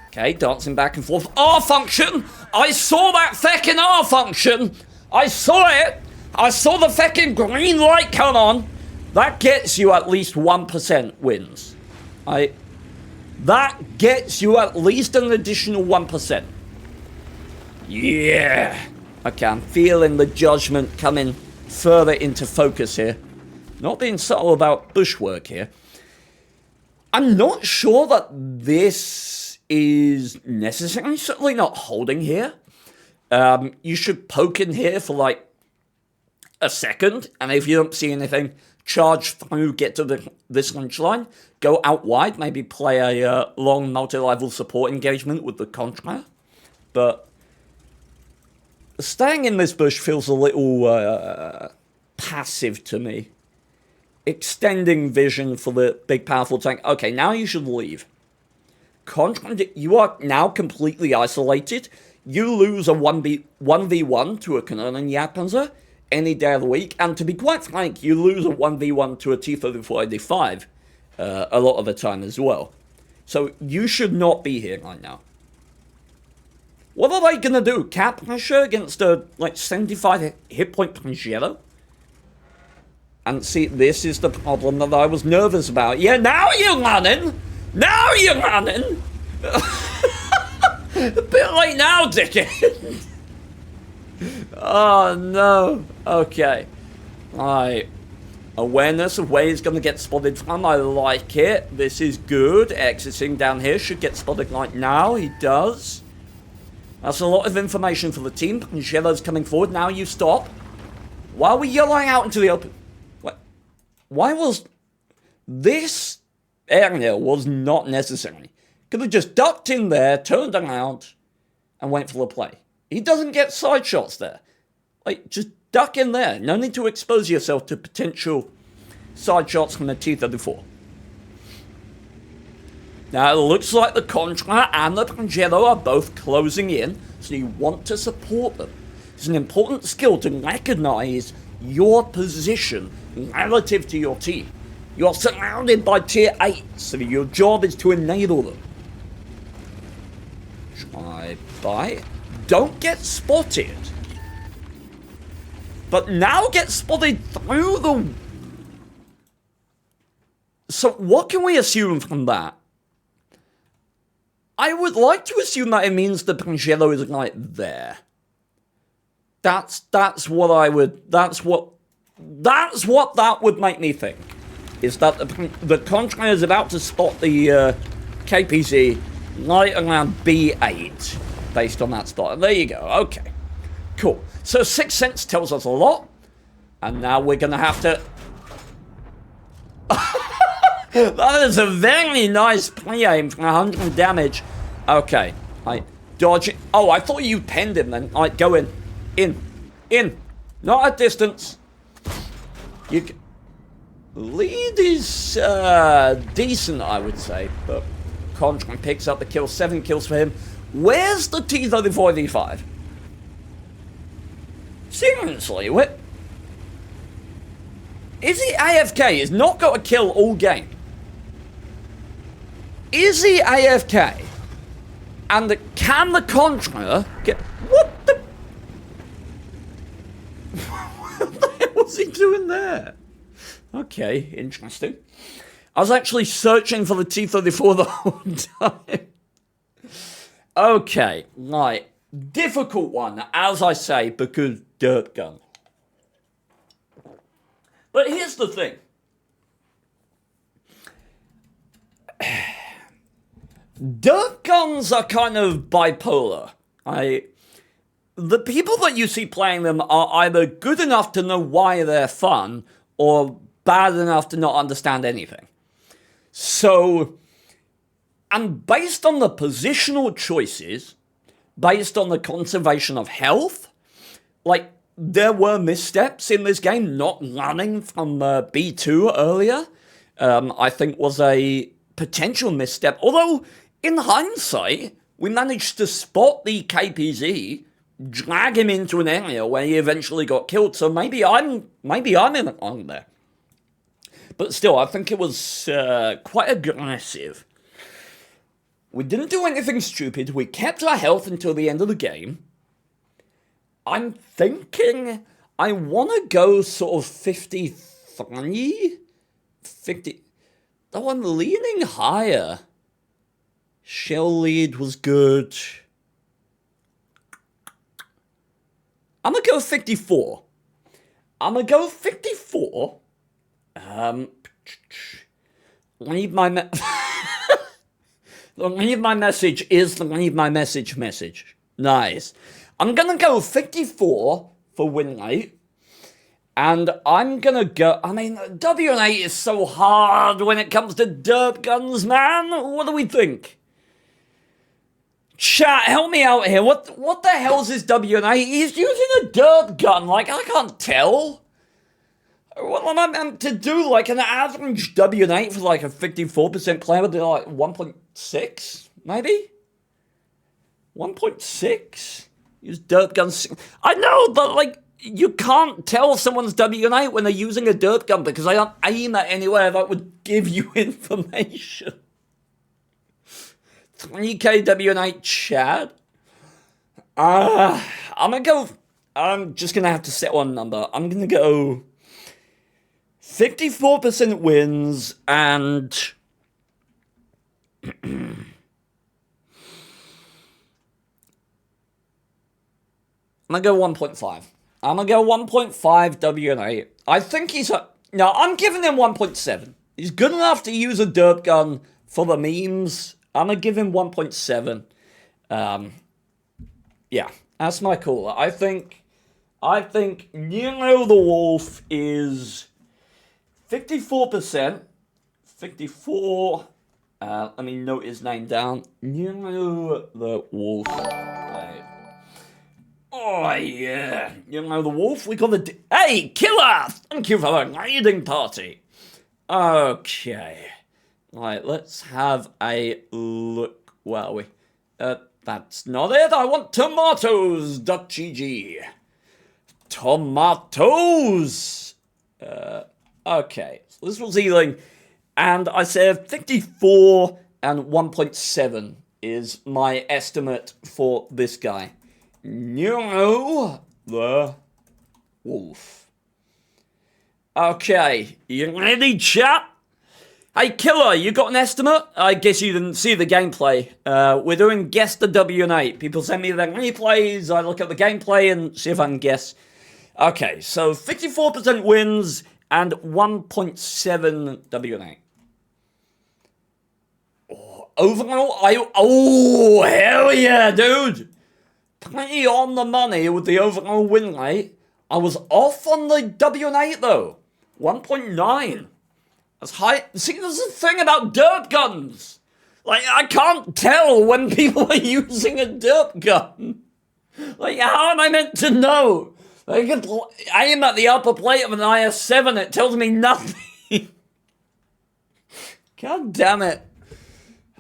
Speaker 1: Okay, dancing back and forth. R function! I saw that feckin' R function! I saw it! I saw the feckin' green light come on! That gets you at least 1% wins. That gets you at least an additional 1%. Yeah! Okay, I'm feeling the judgment coming further into focus here. Not being subtle about bushwork here. I'm not sure that this is necessary. Certainly not holding here. You should poke in here for like a second, and if you don't see anything, charge through, get to this lunch line, go out wide, maybe play a long multi-level support engagement with the Contra. But staying in this bush feels a little passive to me. Extending vision for the big powerful tank. Okay, now you should leave. Contra, you are now completely isolated. You lose a 1v1 to a Kanonan Yapanzer any day of the week. And to be quite frank, you lose a 1v1 to a T-34-85 a lot of the time as well. So you should not be here right now. What are they going to do? Cap pressure against a, like, 75 hit point Pangelo? And see, this is the problem that I was nervous about. Yeah, now you're running! Now you're running! A bit late now, dickhead! Oh, no. Okay. Alright. Awareness of where he's going to get spotted from. I like it. This is good. Exiting down here. Should get spotted right now. He does. That's a lot of information for the team. Pangelo's coming forward. Now you stop. Why are we yelling out into the open? What? Why was... This area was not necessary. Could have just ducked in there, turned around, and went for the play. He doesn't get side shots there. Like, just duck in there. No need to expose yourself to potential side shots from the T-34. Now, it looks like the Contra and the Pangelo are both closing in, so you want to support them. It's an important skill to recognize your position relative to your team. You're surrounded by tier 8, so your job is to enable them. Try by. Don't get spotted. But now get spotted through the... So what can we assume from that? I would like to assume that it means the Pangelo is like there. That's what I would... That's what that would make me think. Is that the Contra is about to spot the KPZ right around B8. Based on that spot. There you go. Okay. Cool. So Sixth Sense tells us a lot. And now we're going to have to... That is a very nice pre-aim for 100 damage. Okay. I dodge it. Oh, I thought you penned him then. Alright, go in. In. Not at distance. You can... Lead is decent, I would say. But Contra picks up the kill. 7 kills for him. Where's the T-34-85? Seriously, Is he AFK? He's not got a kill all game. Is he AFK? And can the Contra get... What the... What the hell was he doing there? Okay, interesting. I was actually searching for the T-34 the whole time. Okay, right. Difficult one, as I say, because dirt gun. But here's the thing. Dirt guns are kind of bipolar. The people that you see playing them are either good enough to know why they're fun, or bad enough to not understand anything. So, and based on the positional choices, based on the conservation of health, like, there were missteps in this game. Not running from B2 earlier, I think was a potential misstep. Although, in hindsight, we managed to spot the KPZ, drag him into an area where he eventually got killed. So maybe I'm in it on there. But still, I think it was quite aggressive. We didn't do anything stupid. We kept our health until the end of the game. I'm thinking I want to go sort of 53? 50... Though I'm leaning higher. Shell lead was good. I'm going to go 54. I'm going to go 54. Leave my leave my message is the leave my message. Nice. I'm gonna go 54 for win rate. And I'm gonna go... I mean, WN8 is so hard when it comes to dirt guns, man. What do we think? Chat, help me out here. What the hell's this WN8? He's using a dirt gun. Like, I can't tell. What am I meant to do? Like, an average WN8 for like a 54% player would be like 1.6, maybe? 1.6? Use dirt guns. I know, but like, you can't tell someone's WN8 when they're using a dirt gun because I don't aim at anywhere that would give you information. 3k WN8 Chad? I'm just gonna have to set one number. I'm gonna go 54% wins and I'm gonna go 1.5. I'm gonna go 1.5 WN8. I think he's no, I'm giving him 1.7. He's good enough to use a dirt gun for the memes. I'm gonna give him 1.7. Yeah, that's my call. I think Nero the Wolf is 54%. 54. Let me note his name down. Nero the Wolf. Oh, yeah. You know the wolf? We got the... Hey, killer! Thank you for the raiding party. Okay. Right, let's have a look. Where are we? That's not it. I want tomatoes.gg. Tomatoes! Okay. So this was healing. And I said 54 and 1.7 is my estimate for this guy. Nero the Wolf. Okay, you ready, chat? Hey, Killer, you got an estimate? I guess you didn't see the gameplay. We're doing Guess the WN8. People send me their replays, I look at the gameplay and see if I can guess. Okay, so 54% wins and 1.7 WN8. Oh, overall, oh, hell yeah, dude! Pretty on the money with the overall win rate. I was off on the WN8 though. 1.9. That's high. See, there's a thing about dirt guns. Like, I can't tell when people are using a dirt gun. Like, how am I meant to know? I aim at the upper plate of an IS-7, it tells me nothing. God damn it.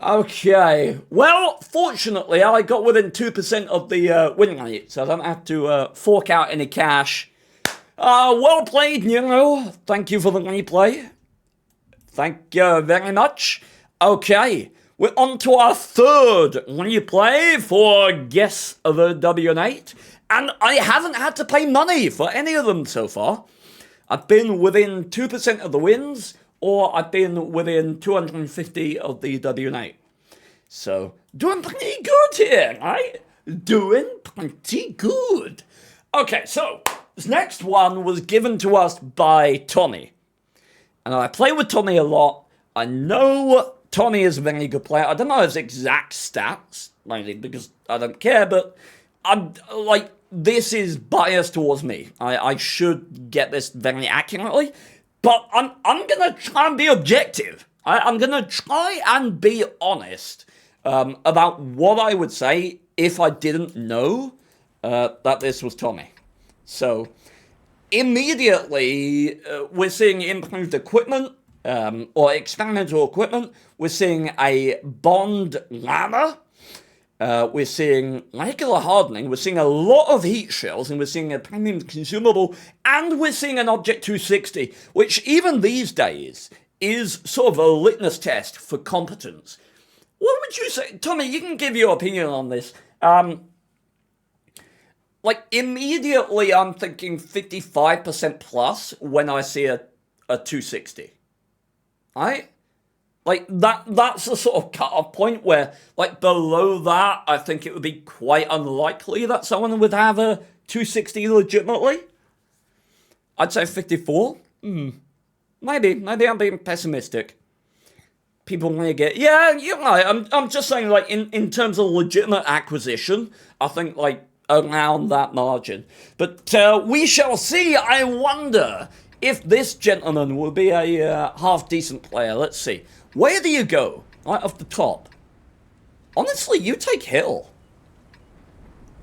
Speaker 1: Okay, well, fortunately, I got within 2% of the win rate, so I don't have to fork out any cash. Well played, Nero. Thank you for the replay. Thank you very much. Okay, we're on to our third replay for Guess the WN8. And I haven't had to pay money for any of them so far. I've been within 2% of the wins, or I've been within 250 of the WN8. So, doing pretty good here, right? Doing pretty good. Okay, so, this next one was given to us by Tommy. And I play with Tommy a lot. I know Tommy is a very good player. I don't know his exact stats, mainly because I don't care, but I'm like, this is biased towards me. I should get this very accurately, but I'm gonna try and be objective. I'm gonna try and be honest about what I would say if I didn't know that this was Tommy. So, immediately, we're seeing improved equipment, or experimental equipment. We're seeing a bond ladder. We're seeing regular hardening. We're seeing a lot of heat shells, and we're seeing a premium consumable, and we're seeing an Object 260, which even these days is sort of a litmus test for competence. What would you say? Tommy, you can give your opinion on this. Like, immediately I'm thinking 55% plus when I see a 260. Right? Like, that's the sort of cut-off point where, like, below that, I think it would be quite unlikely that someone would have a 260 legitimately. I'd say 54. Maybe I'm being pessimistic. People may get, yeah, you're right. I'm just saying, like, in terms of legitimate acquisition, I think, like, around that margin. But we shall see. I wonder if this gentleman will be a half-decent player. Let's see. Where do you go? Right off the top. Honestly, you take Hill.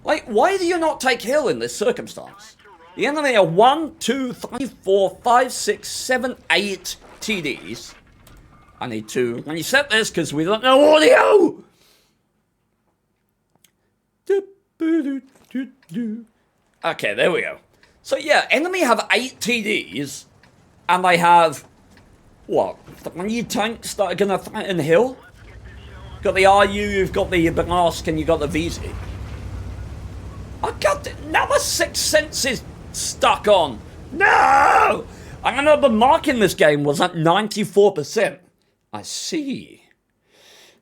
Speaker 1: Like, why do you not take Hill in this circumstance? The enemy are 1, 2, 3, 4, 5, 6, 7, 8 TDs. I need to reset this because we don't know audio. Okay, there we go. So yeah, enemy have 8 TDs, and they have, what, 3 tanks that are gonna threaten Hill? Got the RU, you've got the Banask, and you got the VZ. I got it. Now the Sixth Sense is stuck on. No! I remember marking this game was at 94%. I see.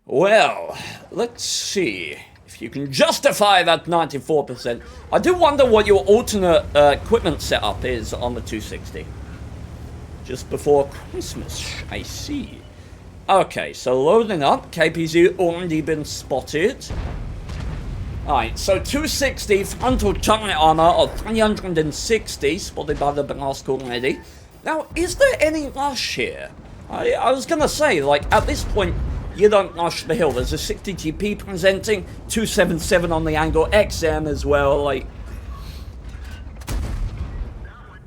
Speaker 1: Well, let's see if you can justify that 94%. I do wonder what your alternate equipment setup is on the 260. Just before Christmas, I see. Okay, so loading up. KPZ already been spotted. Alright, so 260 frontal turret armor of 360, spotted by the Banask already. Now, is there any rush here? I was gonna say, like, at this point, you don't rush the hill. There's a 60 TP presenting, 277 on the angle, XM as well, like...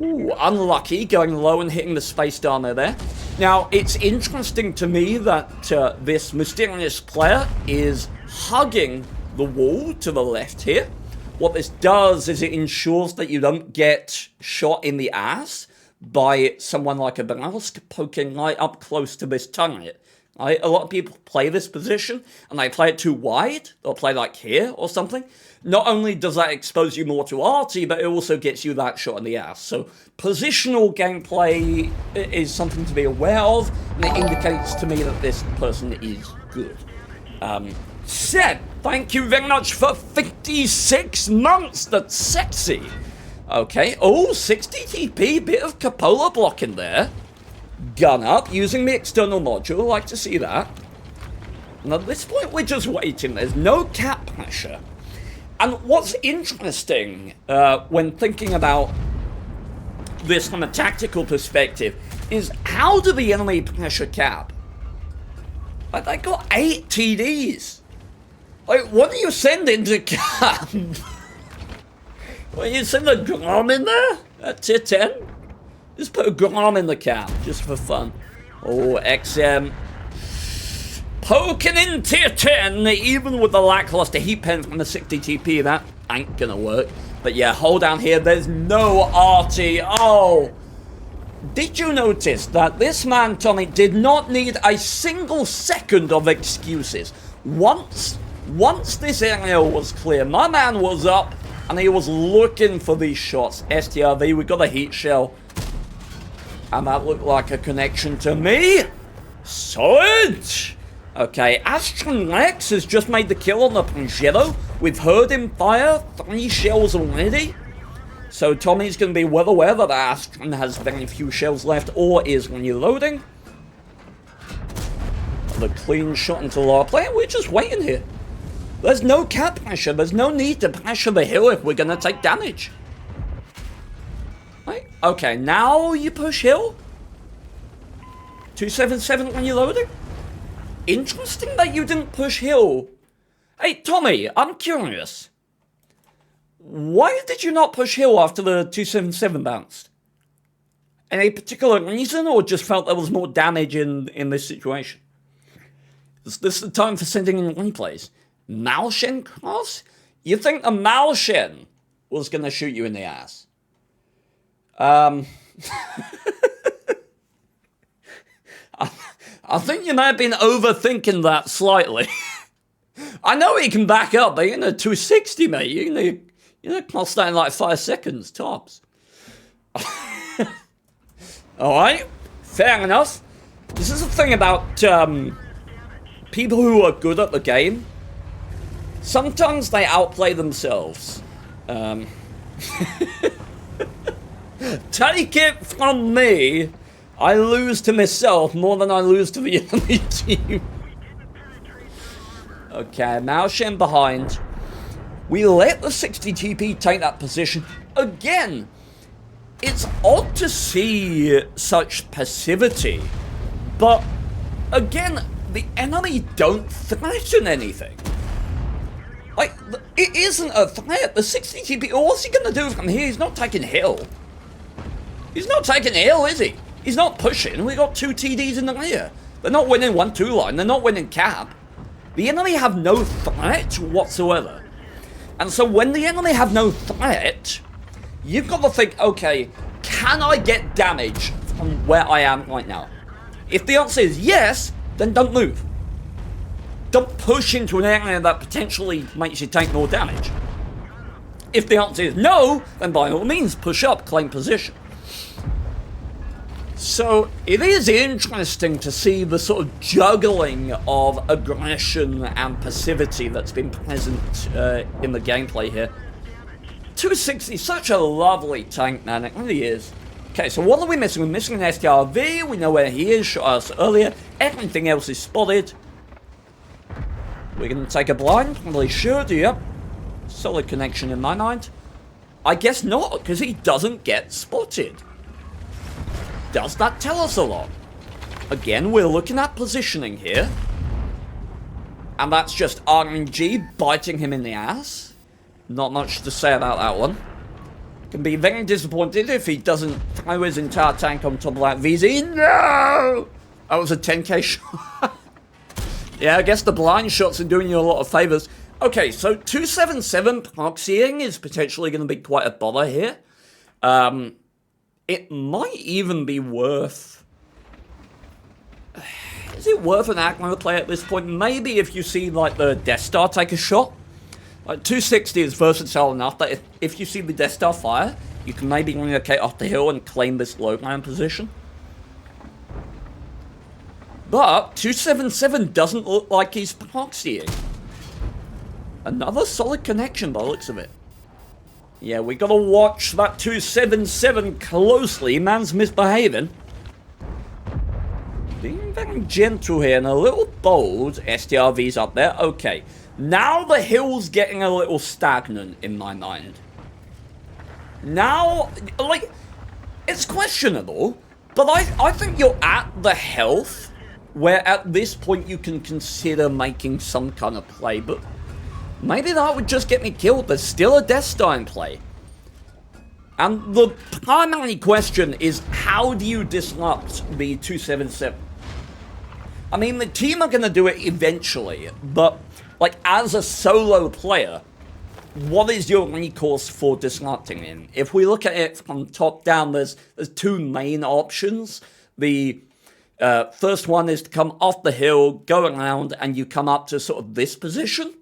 Speaker 1: Ooh, unlucky, going low and hitting the space down there. Now, it's interesting to me that this mysterious player is hugging the wall to the left here. What this does is it ensures that you don't get shot in the ass by someone like a Banask poking right up close to this turret. Right? A lot of people play this position, and they play it too wide. They'll play like here or something. Not only does that expose you more to RT, but it also gets you that shot in the ass. So positional gameplay is something to be aware of, and it indicates to me that this person is good. Seb, thank you very much for 56 months. That's sexy. Okay. Oh, 60 TP, bit of Cupola blocking there. Gun up, using the external module, like to see that. And at this point, we're just waiting. There's no cap pressure. And what's interesting when thinking about this from a tactical perspective is how do the enemy pressure cap? Like, they got 8 TDs. Like, what do you send into cap? Well, you send a Grom in there at tier 10? Just put a Grom in the cap, just for fun. Oh, XM. Poking in tier 10, even with the lackluster heat pen from the 60 TP, that ain't gonna work. But yeah, hold down here. There's no arty. Oh. Did you notice that this man, Tommy, did not need a single second of excuses? Once this area was clear, my man was up and he was looking for these shots. STRV, we got a heat shell. And that looked like a connection to me. Solid! Okay, Astron Lex has just made the kill on the Pajero. We've heard him fire 3 shells already. So Tommy's going to be well aware that Astron has very few shells left or is reloading. The clean shot into the player. We're just waiting here. There's no cap pressure. There's no need to pressure the hill if we're going to take damage. Right? Okay, now you push hill. 277 when you're loading. Interesting that you didn't push hill. Hey, Tommy, I'm curious. Why did you not push hill after the 277 bounced? Any particular reason, or just felt there was more damage in this situation? Is this the time for sending in replays? Malshen cross? You think a Malshen was going to shoot you in the ass? I think you may have been overthinking that slightly. I know he can back up, but you're in a 260, mate. You're gonna cross that in like 5 seconds, tops. Alright, fair enough. This is the thing about people who are good at the game. Sometimes they outplay themselves. Take it from me, I lose to myself more than I lose to the enemy team. Okay, Malshen behind. We let the 60 TP take that position. Again, it's odd to see such passivity. But, again, the enemy don't threaten anything. Like, it isn't a threat. The 60 TP, what's he going to do from here? He's not taking hill. He's not taking hill, is he? He's not pushing. We got 2 TDs in the rear. They're not winning 1-2 line. They're not winning cap. The enemy have no threat whatsoever. And so when the enemy have no threat, you've got to think, okay, can I get damage from where I am right now? If the answer is yes, then don't move. Don't push into an area that potentially makes you take more damage. If the answer is no, then by all means push up, claim position. So it is interesting to see the sort of juggling of aggression and passivity that's been present in the gameplay here. 260, such a lovely tank, man, it really is. Okay, so what are we missing? We're missing an STRV, we know where he is, shot us earlier, everything else is spotted. We're going to take a blind, probably should, yep. Solid connection in my mind. I guess not, because he doesn't get spotted. Does that tell us a lot? Again, we're looking at positioning here. And that's just RNG biting him in the ass. Not much to say about that one. Can be very disappointed if he doesn't throw his entire tank on top of that VZ. No! That was a 10k shot. Yeah, I guess the blind shots are doing you a lot of favors. Okay, so 277 proxying is potentially going to be quite a bother here. It might even be worth... Is it worth an aggro play at this point? Maybe if you see, like, the Death Star take a shot. Like, 260 is versatile enough that if you see the Death Star fire, you can maybe relocate off the hill and claim this low ground position. But 277 doesn't look like he's proxying. Another solid connection by the looks of it. Yeah, we gotta watch that 277 closely. Man's misbehaving. Being very gentle here and a little bold. STRV's up there. Okay. Now the hill's getting a little stagnant in my mind. Now, like, it's questionable, but I think you're at the health where at this point you can consider making some kind of play, but maybe that would just get me killed. There's still a Death Star in play. And the primary question is, how do you disrupt the 277? I mean, the team are going to do it eventually, but, like, as a solo player, what is your recourse for disrupting him? If we look at it from top down, there's two main options. The first one is to come off the hill, go around, and you come up to sort of this position.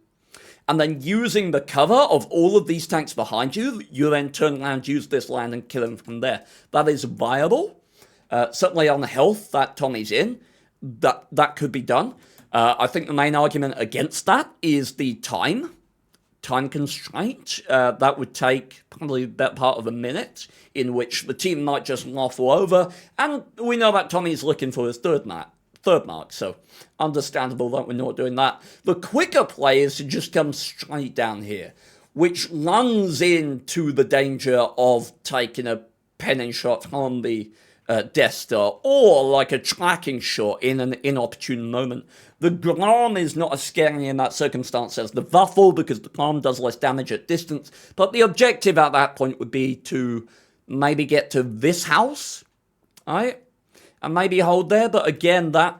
Speaker 1: And then using the cover of all of these tanks behind you, you then turn around, use this land, and kill him from there. That is viable. Certainly on the health that Tommy's in, that could be done. I think the main argument against that is the time constraint. That would take probably that part of a minute, in which the team might just waffle over, and we know that Tommy's looking for his third mark, so understandable that we're not doing that. The quicker play is to just come straight down here, which runs into the danger of taking a penning shot on the Death Star, or like a tracking shot in an inopportune moment. The Grom is not as scary in that circumstance as the Waffle, because the Grom does less damage at distance, but the objective at that point would be to maybe get to this house, right? And maybe hold there, but again, that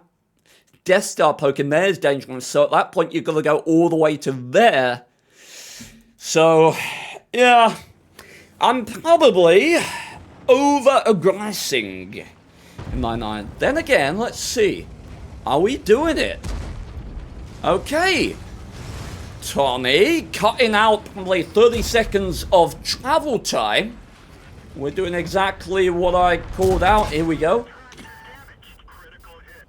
Speaker 1: Death Star poke in there is dangerous, so at that point you've got to go all the way to there. So, yeah, I'm probably over-aggressing in my mind. Then again, let's see. Are we doing it? Okay. Tommy, cutting out probably 30 seconds of travel time. We're doing exactly what I called out. Here we go.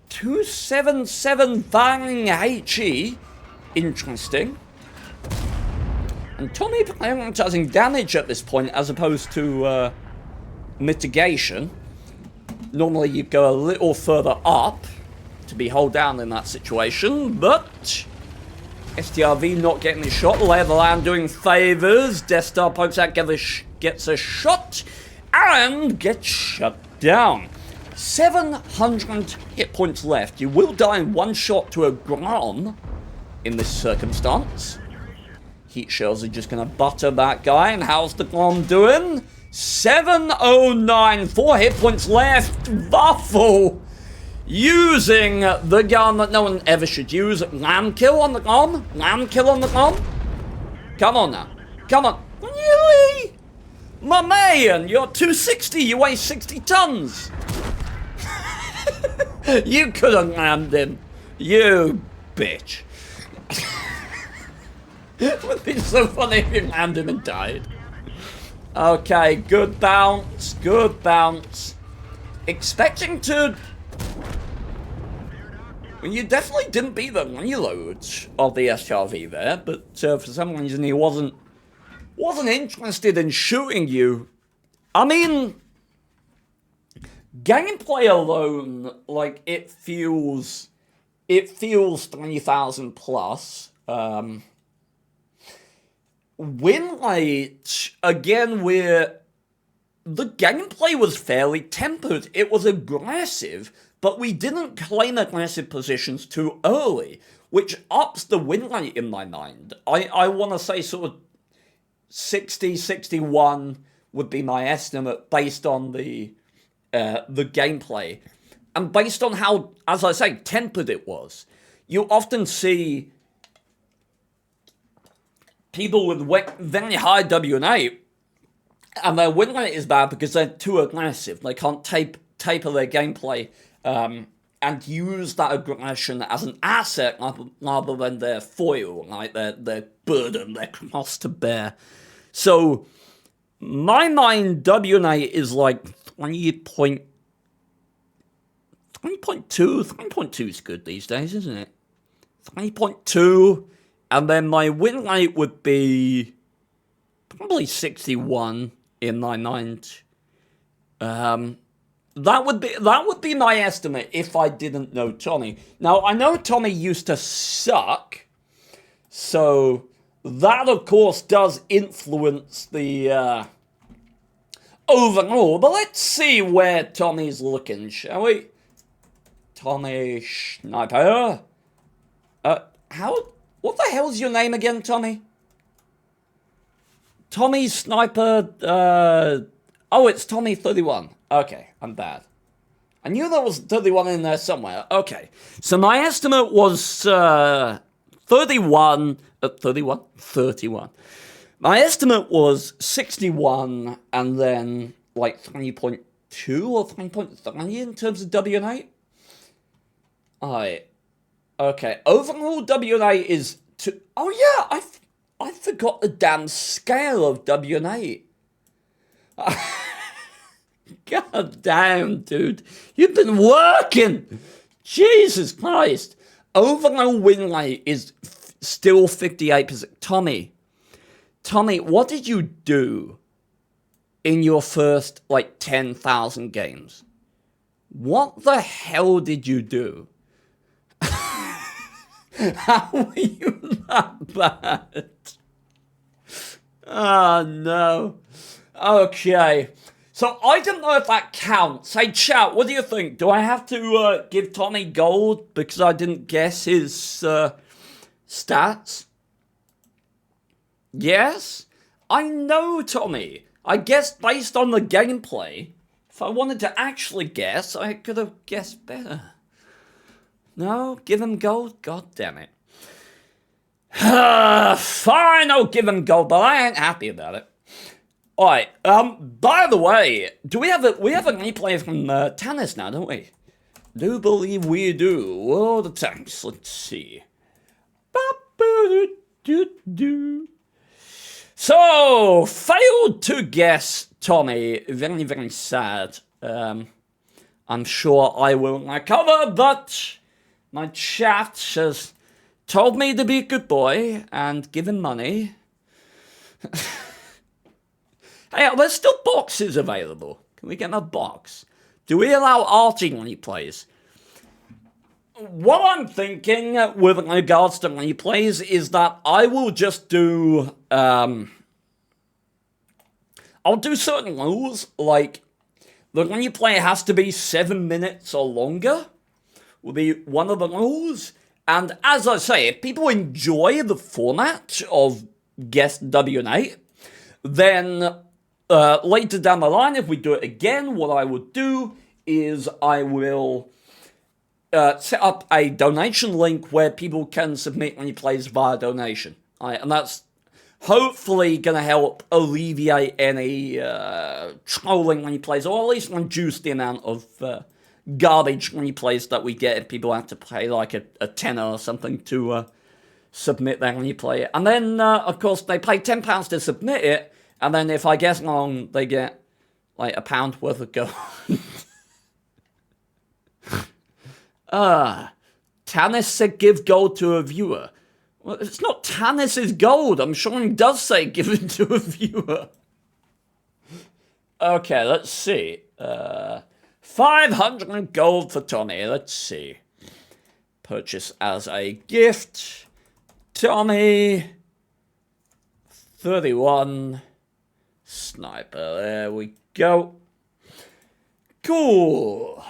Speaker 1: 277 bang HE. Interesting. And Tommy prioritizing damage at this point as opposed to mitigation. Normally you'd go a little further up to be held down in that situation, but STRV not getting the shot. Lay of the land doing favors. Death Star pokes out, gets a shot, and gets shut down. 700 hit points left. You will die in one shot to a Grom in this circumstance. Heat shells are just going to butter that guy. And how's the Grom doing? 709. 4 hit points left. Waffle using the gun that no one ever should use. Lamb kill on the Grom. Lamb kill on the Grom. Come on now. Come on. Really? My man, you're 260. You weigh 60 tons. You could have lammed him. You bitch. It would be so funny if you lammed him and died. Okay, good bounce. Good bounce. Expecting to... Well, you definitely didn't beat the reload of the SRV there, but for some reason he wasn't interested in shooting you. I mean... Gameplay alone, like, it feels 3,000 plus. Win rate, again, the gameplay was fairly tempered. It was aggressive, but we didn't claim aggressive positions too early, which ups the win rate in my mind. I want to say sort of 60, 61 would be my estimate based on the gameplay, and based on how, as I say, tempered it was. You often see people with very high WN8, and their win rate is bad because they're too aggressive. They can't taper their gameplay and use that aggression as an asset rather than their foil, like their burden, their cross to bear. So, my mind, WN8 is like 3.2. 3.2 is good these days, isn't it? 3.2, and then my win rate would be probably 61 in my mind. That would be my estimate if I didn't know Tommy. Now, I know Tommy used to suck, so that, of course, does influence the overall. But let's see where Tommy's looking, shall we? Tommy Sniper. What the hell's your name again, Tommy? Tommy Sniper, oh, it's Tommy31. Okay, I'm bad. I knew there was 31 in there somewhere. Okay, so my estimate was 31. My estimate was 61 and then like 3.2 or 3.3 in terms of WN8. Alright. Okay. Overall WN8 is two. Oh yeah, I forgot the damn scale of WN8. God damn, dude. You've been working. Jesus Christ. Overall win rate is still 58%. Tommy, what did you do in your first, like, 10,000 games? What the hell did you do? How were you that bad? Oh, no. Okay. So, I don't know if that counts. Hey, chat, what do you think? Do I have to give Tommy gold because I didn't guess his stats? Yes? I know, Tommy. I guessed based on the gameplay. If I wanted to actually guess, I could have guessed better. No? Give him gold? God damn it. Fine, I'll give him gold, but I ain't happy about it. Alright, by the way, we have a replay from Tannis now, don't we? Do believe we do. World of Tanks, let's see. So, failed to guess Tommy. Very, very sad. I'm sure I will recover, but my chat has told me to be a good boy and give him money. Hey, are there still boxes available? Can we get a box? Do we allow arty replays? What I'm thinking with regards to replays is that I will just do, I'll do certain rules, like the replay has to be 7 minutes or longer, will be one of the rules. And as I say, if people enjoy the format of Guest WN8, then later down the line, if we do it again, what I would do is I will set up a donation link where people can submit replays via donation. And that's hopefully going to help alleviate any trolling replays, or at least reduce the amount of garbage replays that we get if people have to pay like a tenner or something to submit their replay. And then, of course, they pay £10 to submit it, and then if I guess wrong, they get like £1 worth of gold. Tannis said give gold to a viewer. Well, it's not Tannis's gold. I'm sure he does say give it to a viewer. Okay, let's see. 500 gold for Tommy. Let's see. Purchase as a gift. Tommy. 31. Sniper. There we go. Cool.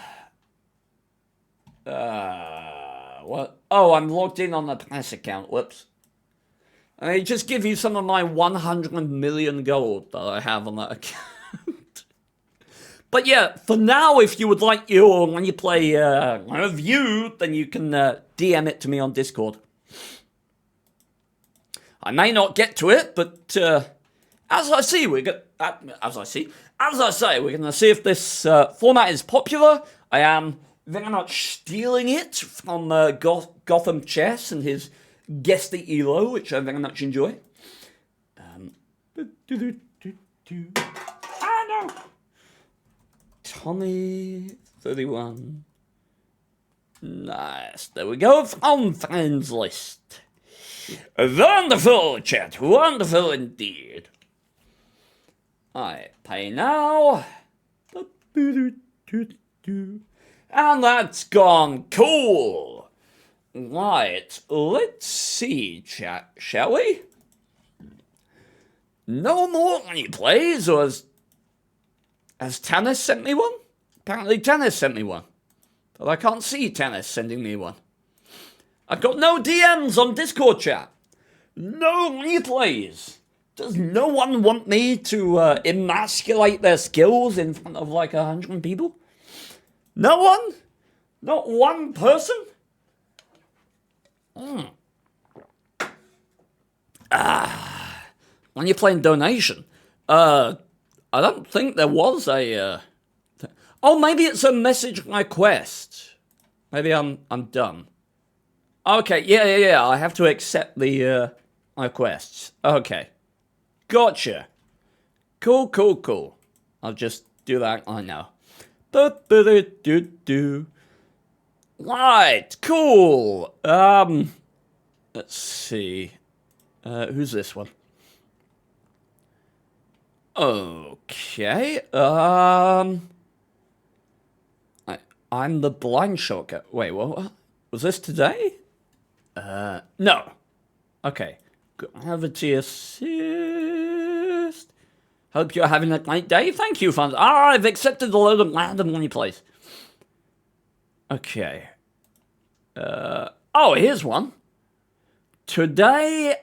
Speaker 1: What? Oh, I'm logged in on the Pass account. Whoops. I just give you some of my 100 million gold that I have on that account. But yeah, for now, if you would like your replay review, then you can DM it to me on Discord. I may not get to it, but as I say, we're gonna see if this format is popular. I am very much stealing it from Gotham Chess and his guesty Elo, which I very much enjoy. No. Tommy 31. Nice. There we go. From friends list. Wonderful, chat. Wonderful indeed. I pay now. And that's gone. Cool. Right. Let's see, chat. Shall we? No more replays, or has Tannis sent me one? Apparently Tannis sent me one. But I can't see Tannis sending me one. I've got no DMs on Discord chat. No replays. Does no one want me to emasculate their skills in front of like 100 people? No one? Not one person? when you're playing donation, I don't think there was a. Oh, maybe it's a message request. Maybe I'm dumb. Okay, yeah. I have to accept the requests. Okay, gotcha. Cool. I'll just do that right now. Right, cool. Let's see. Who's this one? Okay. I'm the blind shotgun. Wait, what? Was this today? No. Okay. Gravity assist. Hope you're having a great day. Thank you, fans. I've accepted the load of randomly place. Okay. Oh, here's one. Today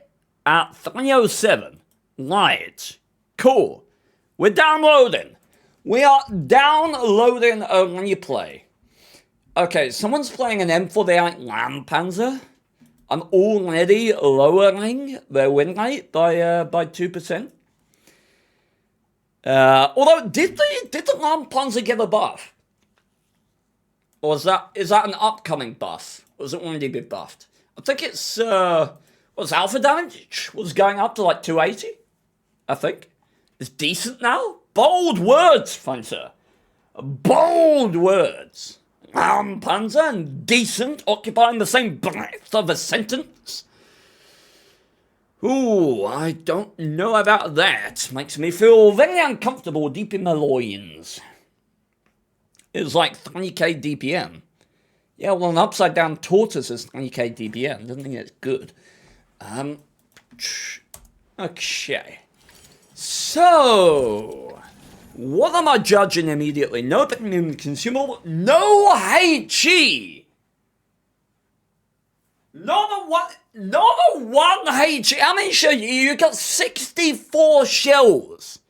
Speaker 1: at 3:07. Right. Cool. We're downloading. We are downloading only play. Okay, someone's playing an M48 Landpanzer. I'm already lowering their win rate by 2%. Although, did the Landpanzer get a buff? Or is that an upcoming buff? Or has it already been buffed? I think it's, what's alpha damage? Was going up to like 280? I think. It's decent now? Bold words, fine sir. Bold words. Panzer and decent occupying the same breadth of a sentence? Ooh, I don't know about that. Makes me feel very uncomfortable deep in my loins. It's like 3k DPM. Yeah, well, an upside down tortoise is 3k DPM. Doesn't think it's good. Okay. So, what am I judging immediately? No premium consumable, no HE. Not a one HE. How many shells? You got 64 shells.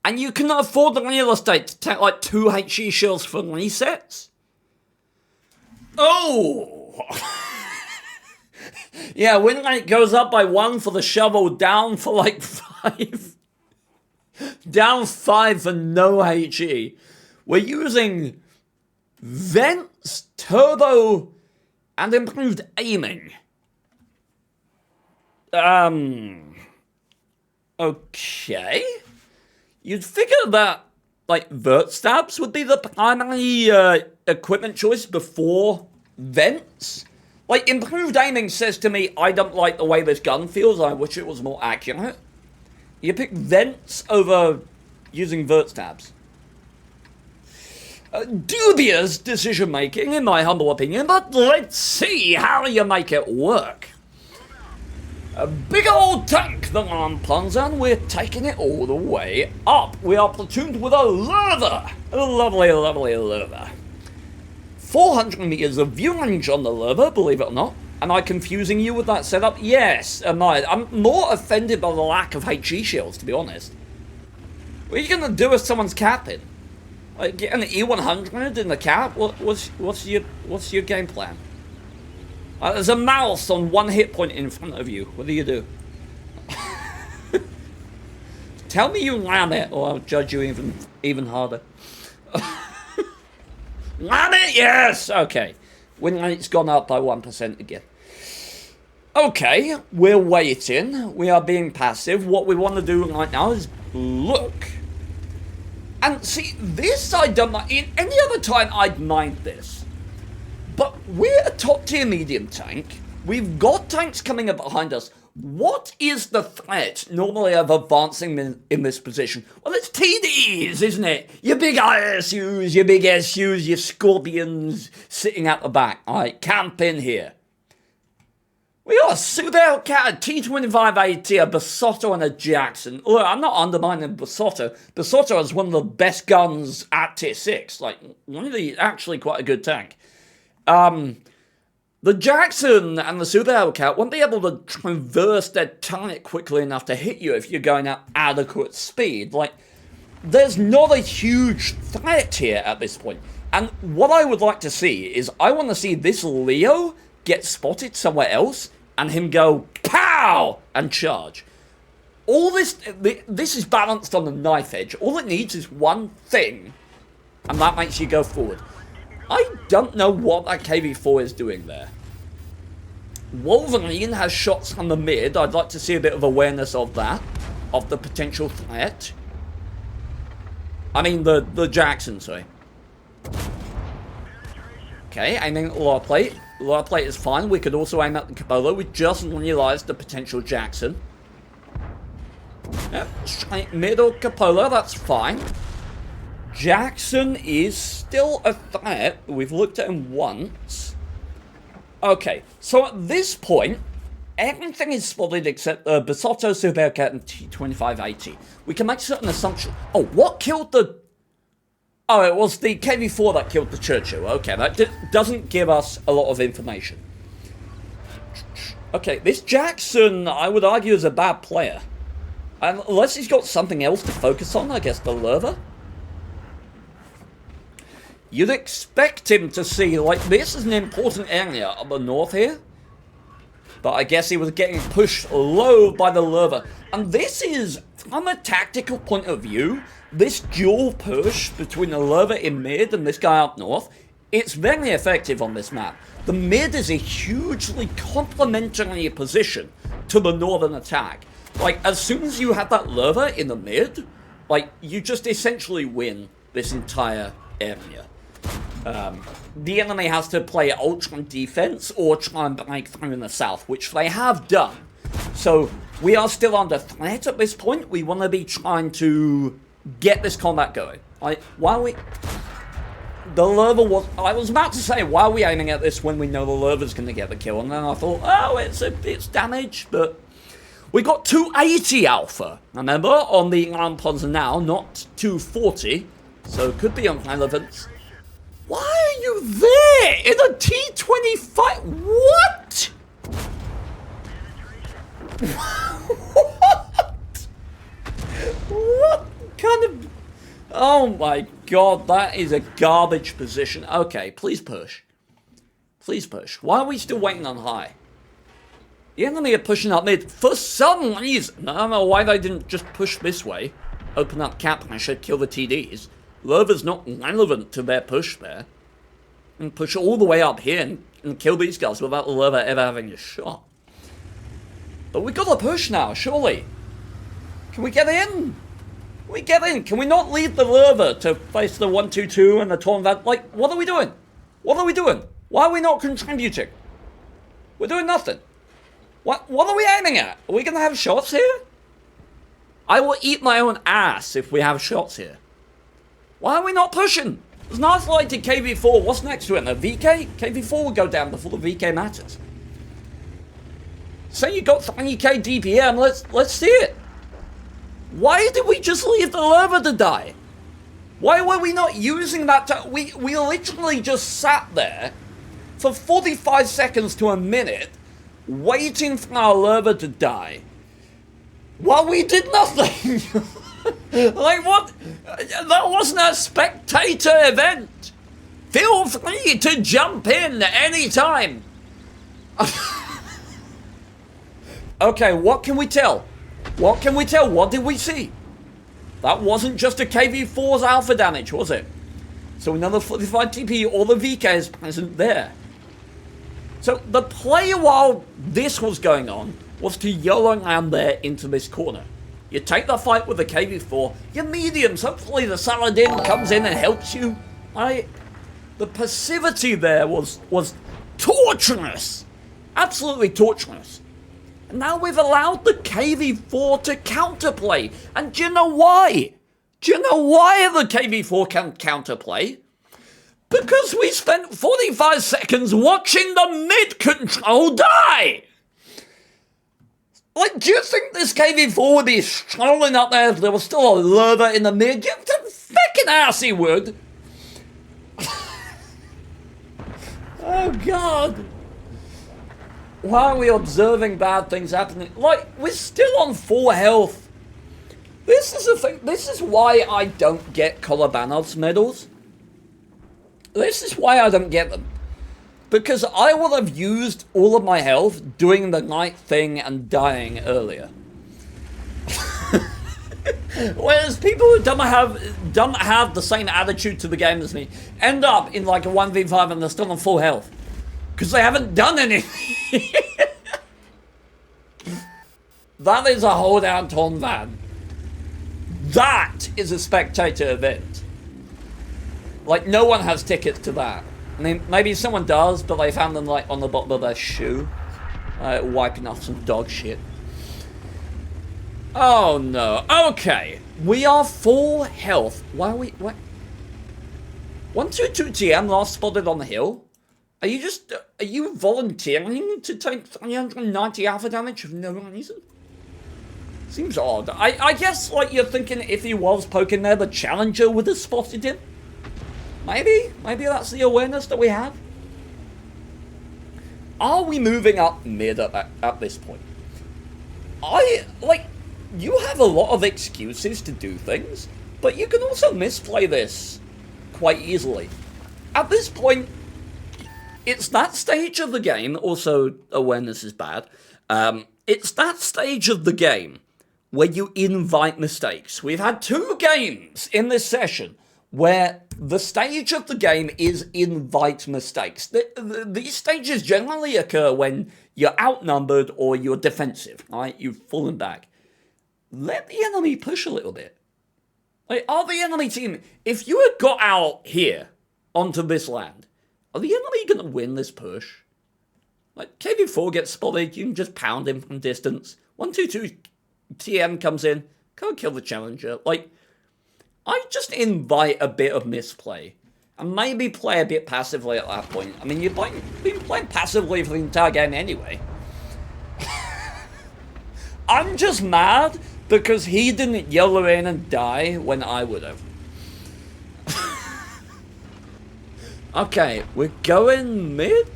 Speaker 1: And you can afford the real estate to take like 2 HE shells for resets? Oh! Yeah, win rate goes up by 1 for the shovel, down for like 5. Down 5 for no HE. We're using vents, turbo, and improved aiming. Okay. You'd figure that, like, vert stabs would be the primary equipment choice before vents. Like, improved aiming says to me, I don't like the way this gun feels, I wish it was more accurate. You pick vents over using vert stabs. Dubious decision making, in my humble opinion, but let's see how you make it work. A big old tank, the Landpanzer, and we're taking it all the way up. We are platooned with a Lerva. A lovely, lovely Lerva. 400 meters of view range on the Lerva, believe it or not. Am I confusing you with that setup? Yes, am I? I'm more offended by the lack of HE shields, to be honest. What are you going to do if someone's capping? Like, get an E100 in the cap? What's your game plan? There's a mouse on 1 hit point in front of you. What do you do? Tell me you ram it, or I'll judge you even harder. Ram it, yes! Okay. Win rate's gone up by 1% again. Okay, we're waiting. We are being passive. What we want to do right now is look. And see, this I don't mind. In any other time, I'd mind this. But we're a top tier medium tank. We've got tanks coming up behind us. What is the threat normally of advancing in this position? Well, it's TDs, isn't it? Your big ISUs, your big SUs, your Scorpions sitting at the back. Alright, camp in here. We got a Subaru Cat, a T25AT, a Basotto, and a Jackson. Look, I'm not undermining Basotto. Basotto is one of the best guns at tier 6. Like, really, actually quite a good tank. The Jackson and the Subaru Cat won't be able to traverse their target quickly enough to hit you if you're going at adequate speed. Like, there's not a huge threat here at this point. And what I would like to see is, I want to see this Leo get spotted somewhere else, and him go, pow, and charge. All this is balanced on the knife edge. All it needs is one thing, and that makes you go forward. I don't know what that KV4 is doing there. Wolverine has shots on the mid. I'd like to see a bit of awareness of that, of the potential threat. I mean, the Jackson, sorry. Okay, aiming at lower plate. Lower plate is fine. We could also aim at the Cabolo. We just realized the potential Jackson. Yep, straight middle Capola, that's fine. Jackson is still a threat. We've looked at him once. Okay, so at this point, everything is spotted except Basotto, Silvercat, and T2580. We can make certain assumptions. Oh, what killed the... Oh, it was the KV4 that killed the Churchill. Okay, that doesn't give us a lot of information. Okay, this Jackson, I would argue, is a bad player. Unless he's got something else to focus on, I guess the Lerva. You'd expect him to see, like, this is an important area up the north here. But I guess he was getting pushed low by the Lerva. And this is, from a tactical point of view, this dual push between the Lerva in mid and this guy up north, it's very effective on this map. The mid is a hugely complementary position to the northern attack. Like, as soon as you have that Lerva in the mid, like, you just essentially win this entire area. The enemy has to play ultra defense or try and break through in the south, which they have done. So, we are still under threat at this point. We want to be trying to get this combat going. Like, while we... The Lerva was... I was about to say, why are we aiming at this when we know the Lerva's going to get the kill? And then I thought, oh, it's damage, but... We got 280 alpha, remember, on the Ampons now, not 240, so it could be on relevance. Why are you there in a T25? What? What? What kind of... Oh my god, that is a garbage position. Okay, please push. Please push. Why are we still waiting on high? The enemy are pushing up mid for some reason. I don't know why they didn't just push this way. Open up cap pressure, kill the TDs. Lerva's not relevant to their push there. And push all the way up here and kill these guys without the Lerva ever having a shot. But we got to push now, surely. Can we get in? Can we get in? Can we not leave the Lerva to face the 1-2-2 and the Tornvad? Like, what are we doing? What are we doing? Why are we not contributing? We're doing nothing. What are we aiming at? Are we going to have shots here? I will eat my own ass if we have shots here. Why are we not pushing? There's an isolated KV4. What's next to it? A VK? KV4 will go down before the VK matters. Say you got 30k DPM. Let's see it. Why did we just leave the Lerva to die? Why were we not using that? We literally just sat there for 45 seconds to a minute waiting for our Lerva to die while we did nothing. Like, what? That wasn't a spectator event. Feel free to jump in any time. Okay, what can we tell? What can we tell? What did we see? That wasn't just a KV4's alpha damage, was it? So another 45 TP or the VK is present there. So the play while this was going on was to YOLO around there into this corner. You take the fight with the KV4, your mediums, hopefully the Saladin comes in and helps you. The passivity there was torturous. Absolutely torturous. And now we've allowed the KV4 to counterplay. And do you know why? Do you know why the KV4 can counterplay? Because we spent 45 seconds watching the mid-control die! Like, do you think this KV4 would be strolling up there if there was still a Lerva in the mid? You fucking ass he would! Oh god! Why are we observing bad things happening? Like, we're still on 4 health. This is the thing. This is why I don't get Kolobanov's medals. This is why I don't get them. Because I would have used all of my health doing the night thing and dying earlier. Whereas people who don't have the same attitude to the game as me end up in like a 1v5 and they're still on full health. Because they haven't done anything. That is a hold down Ton Van. That is a spectator event. Like, no one has tickets to that. I mean, maybe someone does, but they found them like on the bottom of their shoe. Wiping off some dog shit. Oh no. Okay. We are full health. Why are we... What? 122 TM last spotted on the hill? Are you volunteering to take 390 alpha damage for no reason? Seems odd. I guess, like, you're thinking if he was poking there, the challenger would have spotted him? Maybe? Maybe that's the awareness that we have? Are we moving up mid at this point? You have a lot of excuses to do things, but you can also misplay this quite easily. At this point, it's that stage of the game, also awareness is bad, it's that stage of the game where you invite mistakes. We've had 2 games in this session where the stage of the game is invite mistakes. These stages generally occur when you're outnumbered or you're defensive, right? You've fallen back. Let the enemy push a little bit. Like, are the enemy team... If you had got out here onto this land, are the enemy going to win this push? Like, KV4 gets spotted, you can just pound him from distance. 122 TM comes in, go kill the challenger. Like, I just invite a bit of misplay. And maybe play a bit passively at that point. I mean, you've been playing passively for the entire game anyway. I'm just mad because he didn't yellow in and die when I would have. Okay, we're going mid.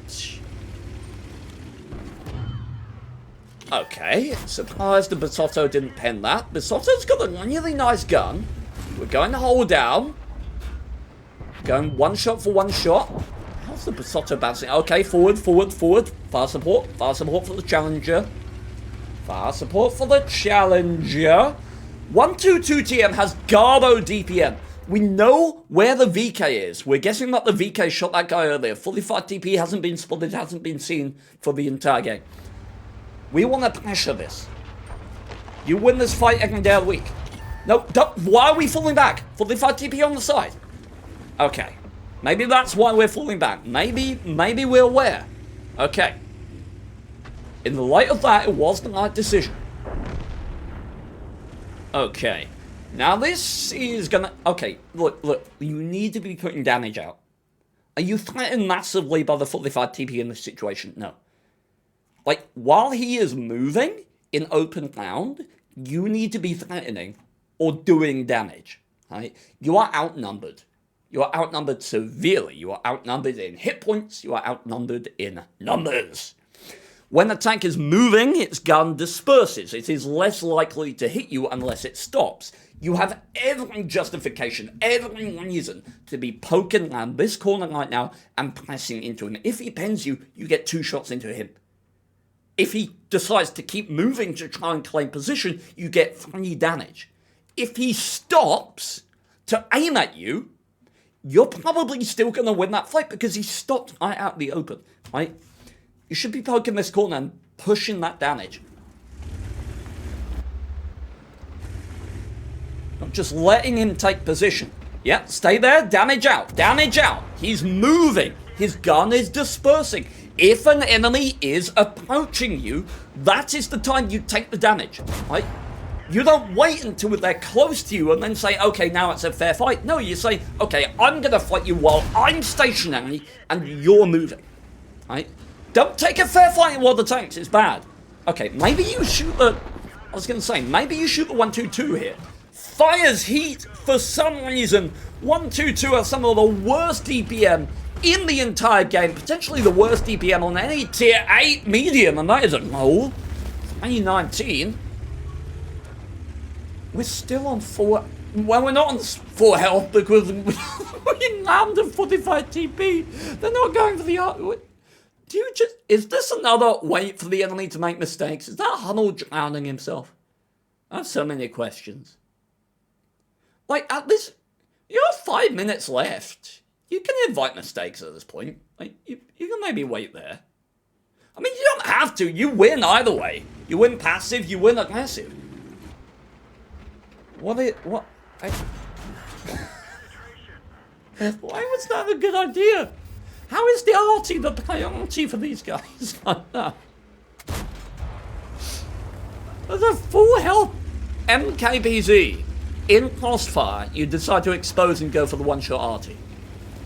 Speaker 1: Okay, surprised the Basotto didn't pen that. Basotto's got a really nice gun. We're going to hold down. Going one shot for one shot. How's the Basotto bouncing? Okay, forward, forward, forward. Fire support for the challenger. Fire support for the challenger. 122 TM has Garbo DPM. We know where the VK is. We're guessing that the VK shot that guy earlier. 45 TP hasn't been spotted, hasn't been seen for the entire game. We want to pressure this. You win this fight every day of the week. No, don't. Why are we falling back? 45 TP on the side. Okay. Maybe that's why we're falling back. Maybe we're aware. Okay. In the light of that, it was the right decision. Okay. Now this is gonna... Okay, look. You need to be putting damage out. Are you threatened massively by the 45 TP in this situation? No. Like, while he is moving in open ground, you need to be threatening or doing damage, right? You are outnumbered. You are outnumbered severely. You are outnumbered in hit points. You are outnumbered in numbers. When the tank is moving, its gun disperses. It is less likely to hit you unless it stops. You have every justification, every reason to be poking around this corner right now and pressing into him. If he pens you, you get 2 shots into him. If he decides to keep moving to try and claim position, you get 3 damage. If he stops to aim at you, you're probably still going to win that fight because he stopped right out in the open, right? You should be poking this corner and pushing that damage. Not just letting him take position. Yeah, stay there, damage out, damage out. He's moving. His gun is dispersing. If an enemy is approaching you, that is the time you take the damage, right? You don't wait until they're close to you and then say, okay, now it's a fair fight. No, you say, okay, I'm going to fight you while I'm stationary and you're moving, right? Don't take a fair fight while the tanks, it's bad. Okay, maybe you shoot the... I was going to say, maybe you shoot the 122 here. Fires heat for some reason. 122 are some of the worst DPM in the entire game. Potentially the worst DPM on any tier 8 medium, and that is a goal. 2019. We're still on 4... Well, we're not on 4 health because we landed 45 TP. They're not going for the... Do you just... Is this another wait for the enemy to make mistakes? Is that Hunnell drowning himself? I have so many questions. Like, at this, you have 5 minutes left. You can invite mistakes at this point. Like, you can maybe wait there. I mean, you don't have to. You win either way. You win passive, you win aggressive. What? Why was that a good idea? How is the arty the priority for these guys? I don't know. There's a full health MKBZ in crossfire. You decide to expose and go for the one-shot arty.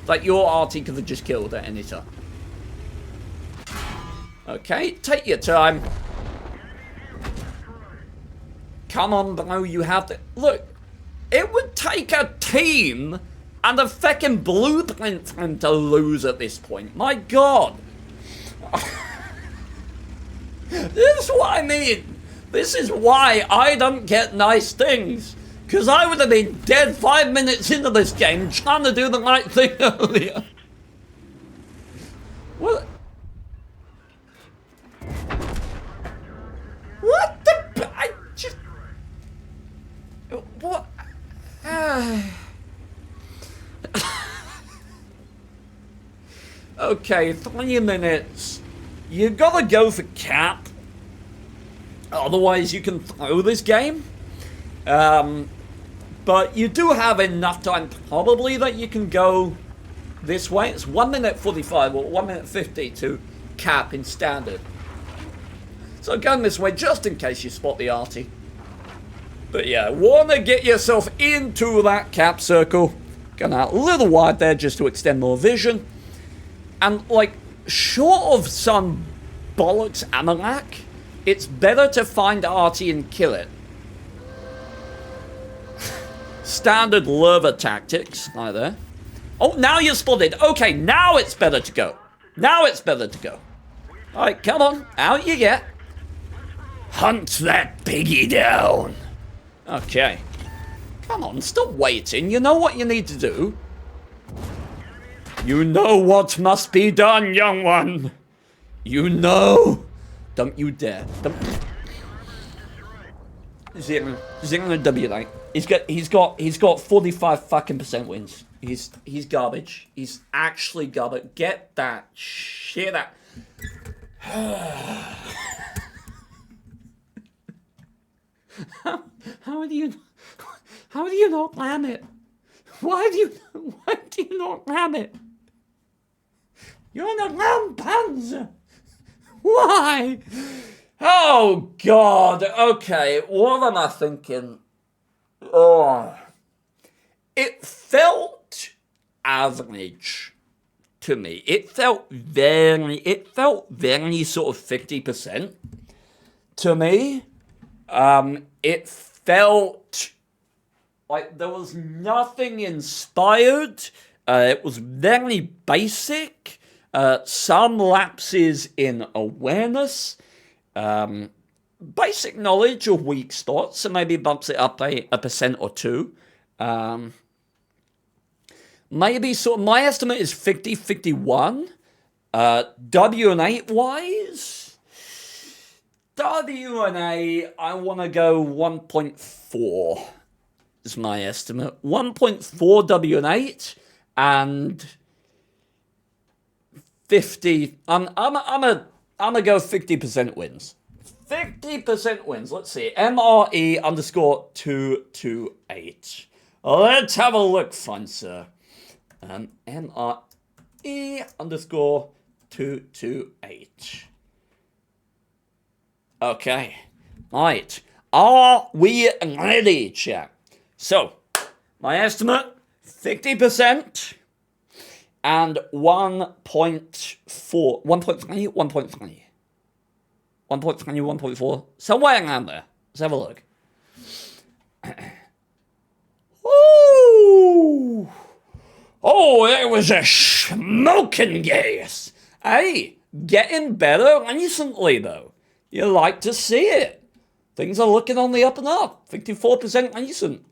Speaker 1: Like, your arty could have just killed at any time. Okay, take your time. Come on, bro, you have to... Look, it would take a team and a feckin' blueprint for him to lose at this point. My God. This is what I mean. This is why I don't get nice things. Because I would have been dead 5 minutes into this game trying to do the right thing earlier. What? What the... I just... What? Okay, 3 minutes. You gotta go for cap. Otherwise you can throw this game. But you do have enough time probably that you can go this way. It's 1 minute 45 or 1 minute 50 to cap in standard. So going this way just in case you spot the arty. But yeah, wanna get yourself into that cap circle. Going out a little wide there just to extend more vision. And like, short of some bollocks Amalak, it's better to find arty and kill it. Standard lurver tactics, right there. Oh, now you're spotted. Okay, now it's better to go. Now it's better to go. Alright, come on. Out you get. Hunt that piggy down. Okay. Come on, stop waiting. You know what you need to do. You know what must be done, young one. You know. Don't you dare. Don't. Zero WN8. He's got 45 fucking % wins. He's garbage. He's actually garbage. Get that shit out. How do you not ram it? Why do you not ram it? You're in a ram panzer. Why? Oh God. Okay, what am I thinking? Oh, it felt average to me. It felt very sort of 50% to me. It felt like there was nothing inspired. It was very basic. Some lapses in awareness. Basic knowledge of weak spots, so maybe bumps it up a % or two. Maybe sort of, my estimate is 50-51. WN8 wise, WN8, I want to go 1.4 is my estimate. 1.4 WN8 and 50. I'm gonna go 50% wins. 50% wins. Let's see. MRE underscore 228. Let's have a look, fun sir. MRE underscore 228. Okay. Right. Are we ready, chat? So, my estimate, 50% and 1.4. 1.3? 1.3. 1.3, 1.4, somewhere around there. Let's have a look. Ooh. Oh, it was a smoking gas. Hey, getting better recently, though. You like to see it. Things are looking on the up and up. 54% recent.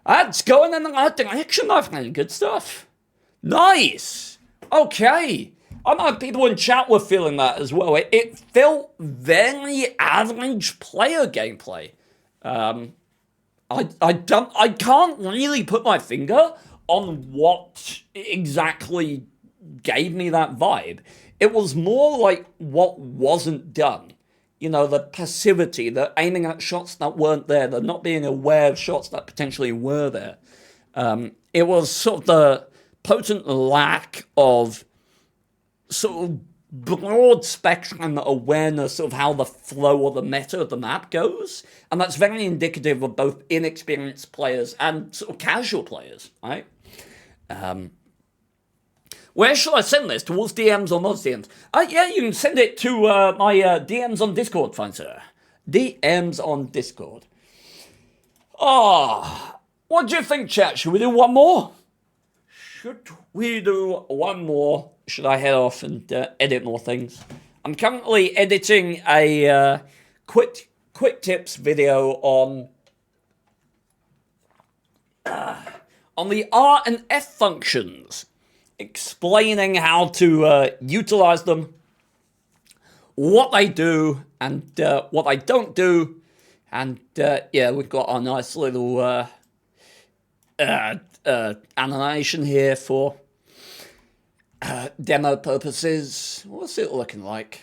Speaker 1: That's going in the right direction, my friend. Good stuff. Nice. Okay. I know people in chat were feeling that as well. It felt very average player gameplay. I can't really put my finger on what exactly gave me that vibe. It was more like what wasn't done. You know, the passivity, the aiming at shots that weren't there, the not being aware of shots that potentially were there. It was sort of the potent lack of sort of broad spectrum awareness of how the flow or the meta of the map goes. And that's very indicative of both inexperienced players and sort of casual players, right? Where shall I send this? Towards DMs or not DMs? Yeah, you can send it to my DMs on Discord, fine sir. DMs on Discord. What do you think, chat? Should we do one more? Should we do one more? Should I head off and edit more things? I'm currently editing a quick tips video on the R and F functions, explaining how to utilize them, what they do, and what they don't do. And yeah, we've got our nice little animation here for demo purposes. What's it looking like?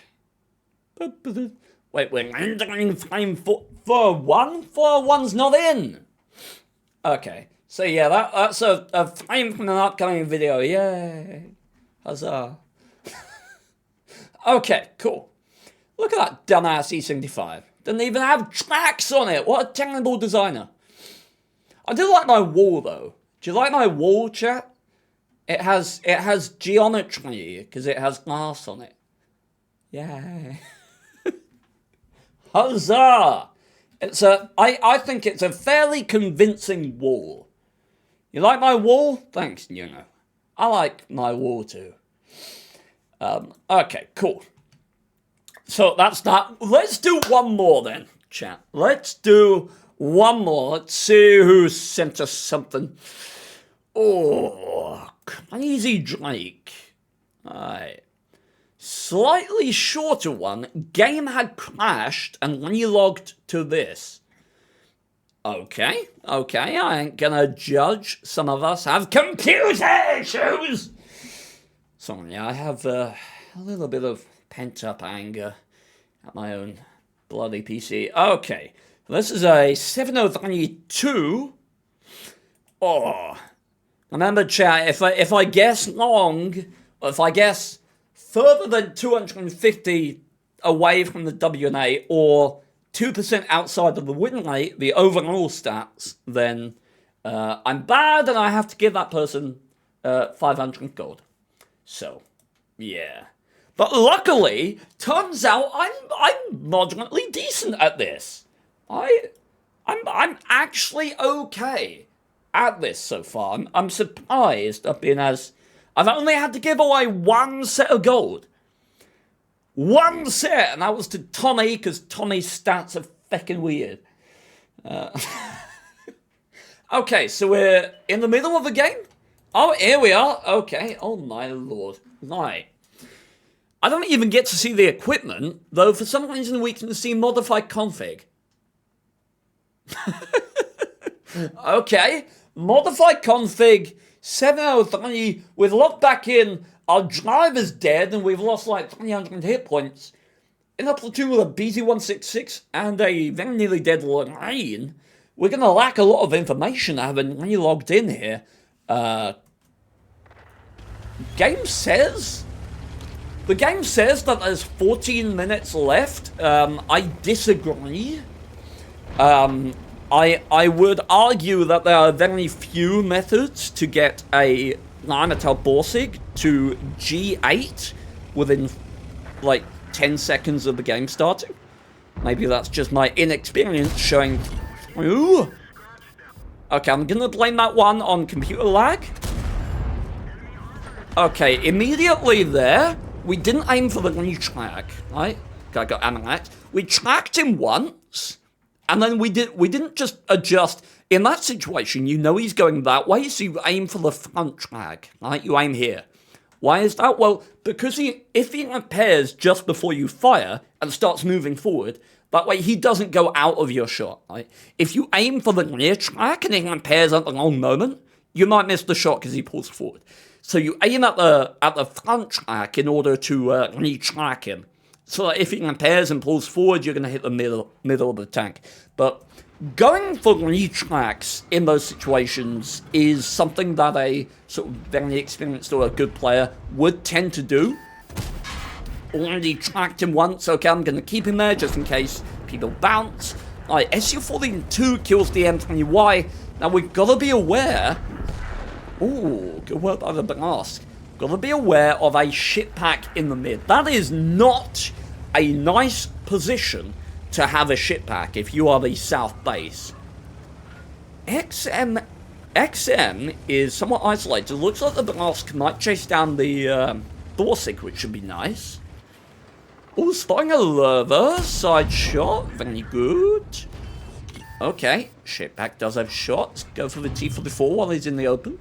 Speaker 1: Wait, we're entering frame 401? 401's not in! Okay, so yeah, that's a frame from an upcoming video. Yay! Huzzah. Okay, cool. Look at that dumbass E75. Doesn't even have tracks on it. What a terrible designer. I do like my wall though. Do you like my wall, chat? It has geometry because it has glass on it. Yay. Huzzah! I think it's a fairly convincing wall. You like my wall? Thanks, you know. I like my wall too. Okay, cool. So that's that. Let's do one more then, chat. Let's do one more. Let's see who sent us something. Oh, Crazy Drake. Alright. Slightly shorter one. Game had crashed and relogged to this. Okay, I ain't gonna judge. Some of us have computer issues. Sorry, I have a little bit of pent-up anger at my own bloody PC. Okay, this is a 7032. Oh, remember, chat, if I guess wrong, or if I guess further than 250 away from the WN8, or 2% outside of the win rate, the overall stats, then I'm bad and I have to give that person 500 gold. So, yeah. But luckily, turns out I'm moderately decent at this. I'm actually okay at this so far. I'm surprised I've been as... I've only had to give away one set of gold. One set, and that was to Tommy, because Tommy's stats are feckin' weird. Okay, so we're in the middle of the game? Oh, here we are. Okay, oh my lord. Right. I don't even get to see the equipment, though for some reason we can see modified config. Okay, modified config, 703, we've logged back in, our driver's dead and we've lost like 300 hit points. In a platoon with a BT-166 and a very nearly dead Lorraine, we're going to lack a lot of information having re-logged in here. Game says... The game says that there's 14 minutes left. I disagree. I would argue that there are very few methods to get a Rheinmetall Borsig to G8 within, like, 10 seconds of the game starting. Maybe that's just my inexperience showing through. Okay, I'm gonna blame that one on computer lag. Okay, immediately there... We didn't aim for the retrack, right? I got Amalek. We tracked him once, and then we didn't just adjust. In that situation, you know he's going that way, so you aim for the front track, right? You aim here. Why is that? Well, because if he repairs just before you fire and starts moving forward, That way he doesn't go out of your shot, right? If you aim for the near track and he impairs at the wrong moment, you might miss the shot because he pulls forward. So you aim at the front track in order to re-track him. So that if he impairs and pulls forward, you're going to hit the middle of the tank. But going for re-tracks in those situations is something that a sort of very experienced or a good player would tend to do. Already tracked him once, okay, I'm going to keep him there just in case people bounce. Alright, SU-42 kills the M20Y. Now we've got to be aware... Ooh, good work by the blast. Got to be aware of a ship pack in the mid. That is not a nice position to have a ship pack if you are the south base. XM is somewhat isolated. It looks like the blast might chase down the Thorsig, which should be nice. Oh, spotting a lurver. Side shot. Very good. Okay. Ship pack does have shots. Go for the T-44 while he's in the open.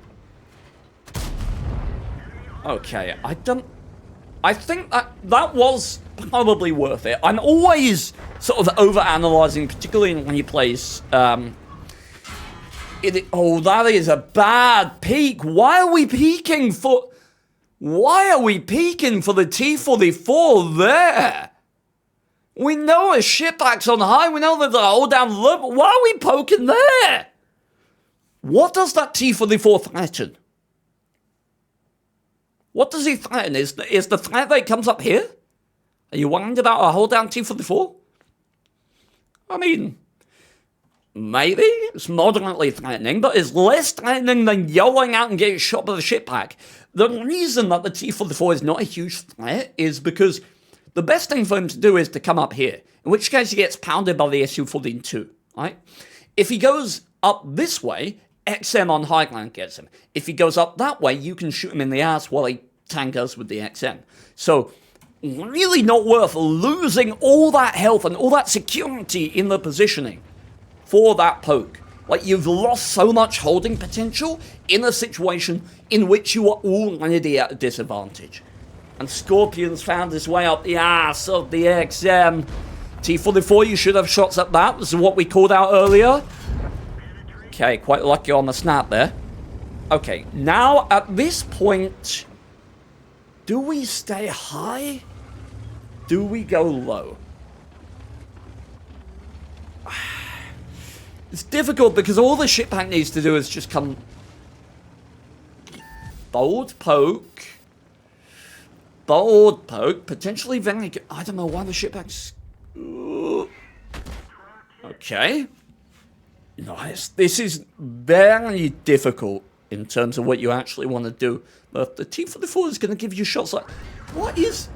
Speaker 1: Okay. I think that was probably worth it. I'm always sort of over-analyzing, particularly when he plays... oh, that is a bad peak. Why are we peaking for... Why are we peeking for the T-44 there? We know a ship pack's on high. We know there's a hold down low, but why are we poking there? What does that T-44 threaten? What does he threaten? Is the threat that it comes up here? Are you worried about a hold down T-44? I mean, maybe it's moderately threatening, but it's less threatening than yelling out and getting shot by the ship pack. The reason that the T-44 is not a huge threat is because the best thing for him to do is to come up here, in which case he gets pounded by the Su-42, right? If he goes up this way, XM on high ground gets him. If he goes up that way, you can shoot him in the ass while he tangos with the XM. So, really not worth losing all that health and all that security in the positioning for that poke. Like, you've lost so much holding potential in a situation in which you are already at a disadvantage. And Scorpion's found his way up the ass of the XM. T-44, you should have shots at that. This is what we called out earlier. Okay, quite lucky on the snap there. Okay, now at this point, do we stay high? Do we go low? It's difficult because all the ship pack needs to do is just come... Bold poke. Bold poke. Potentially very good. I don't know why the ship pack's... Okay. Nice. This is very difficult in terms of what you actually want to do. But the T-44 is going to give you shots like... What is...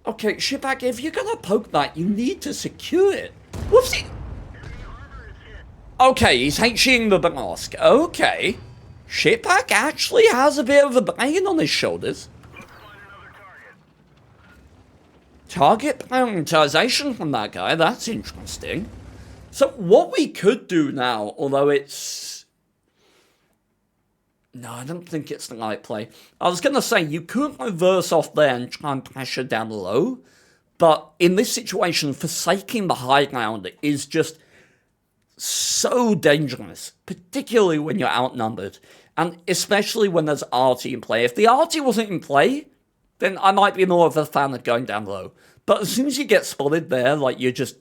Speaker 1: Okay, ship pack, if you're going to poke that, you need to secure it. What's he... Okay, he's HEing the mask. Okay. Shippack actually has a bit of a brain on his shoulders. Target prioritization from that guy, that's interesting. So what we could do now, although it's... No, I don't think it's the right play. I was going to say, you could reverse off there and try and pressure down low. But in this situation, forsaking the high ground is just so dangerous, particularly when you're outnumbered, and especially when there's RT in play. If the RT wasn't in play, then I might be more of a fan of going down low. But as soon as you get spotted there, like you're just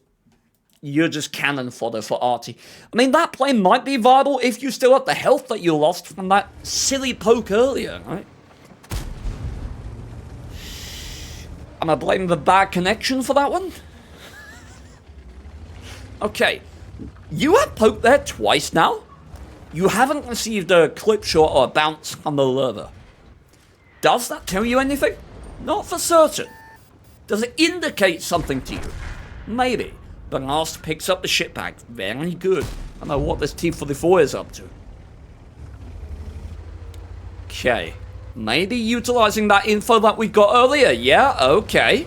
Speaker 1: cannon fodder for RT. I mean, that play might be viable if you still have the health that you lost from that silly poke earlier, right? Am I blaming the bad connection for that one? Okay. You have poked there twice now. You haven't received a clip shot or a bounce from the lurver. Does that tell you anything? Not for certain. Does it indicate something to you? Maybe. But last picks up the ship pack. Very good. I don't know what this T-44 is up to. Okay. Maybe utilizing that info that we got earlier. Yeah, okay.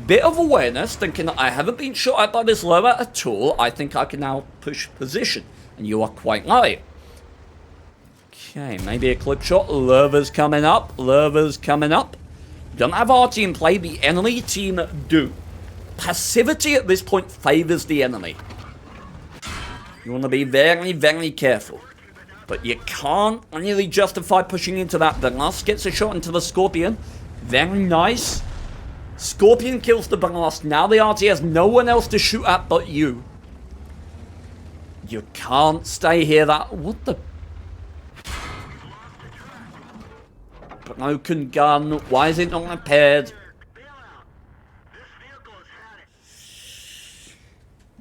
Speaker 1: Bit of awareness, thinking that I haven't been shot at by this lower at all. I think I can now push position. And you are quite right. Okay, maybe a clip shot. Lurver's coming up. Lurver's coming up. Don't have RT in play. The enemy team do. passivity at this point favors the enemy. You want to be very, very careful. But you can't really justify pushing into that. The last gets a shot into the Scorpion. Very nice. Scorpion kills the blast. Now the RT has no one else to shoot at but you. You can't stay here. What the... Broken gun. Why is it not repaired?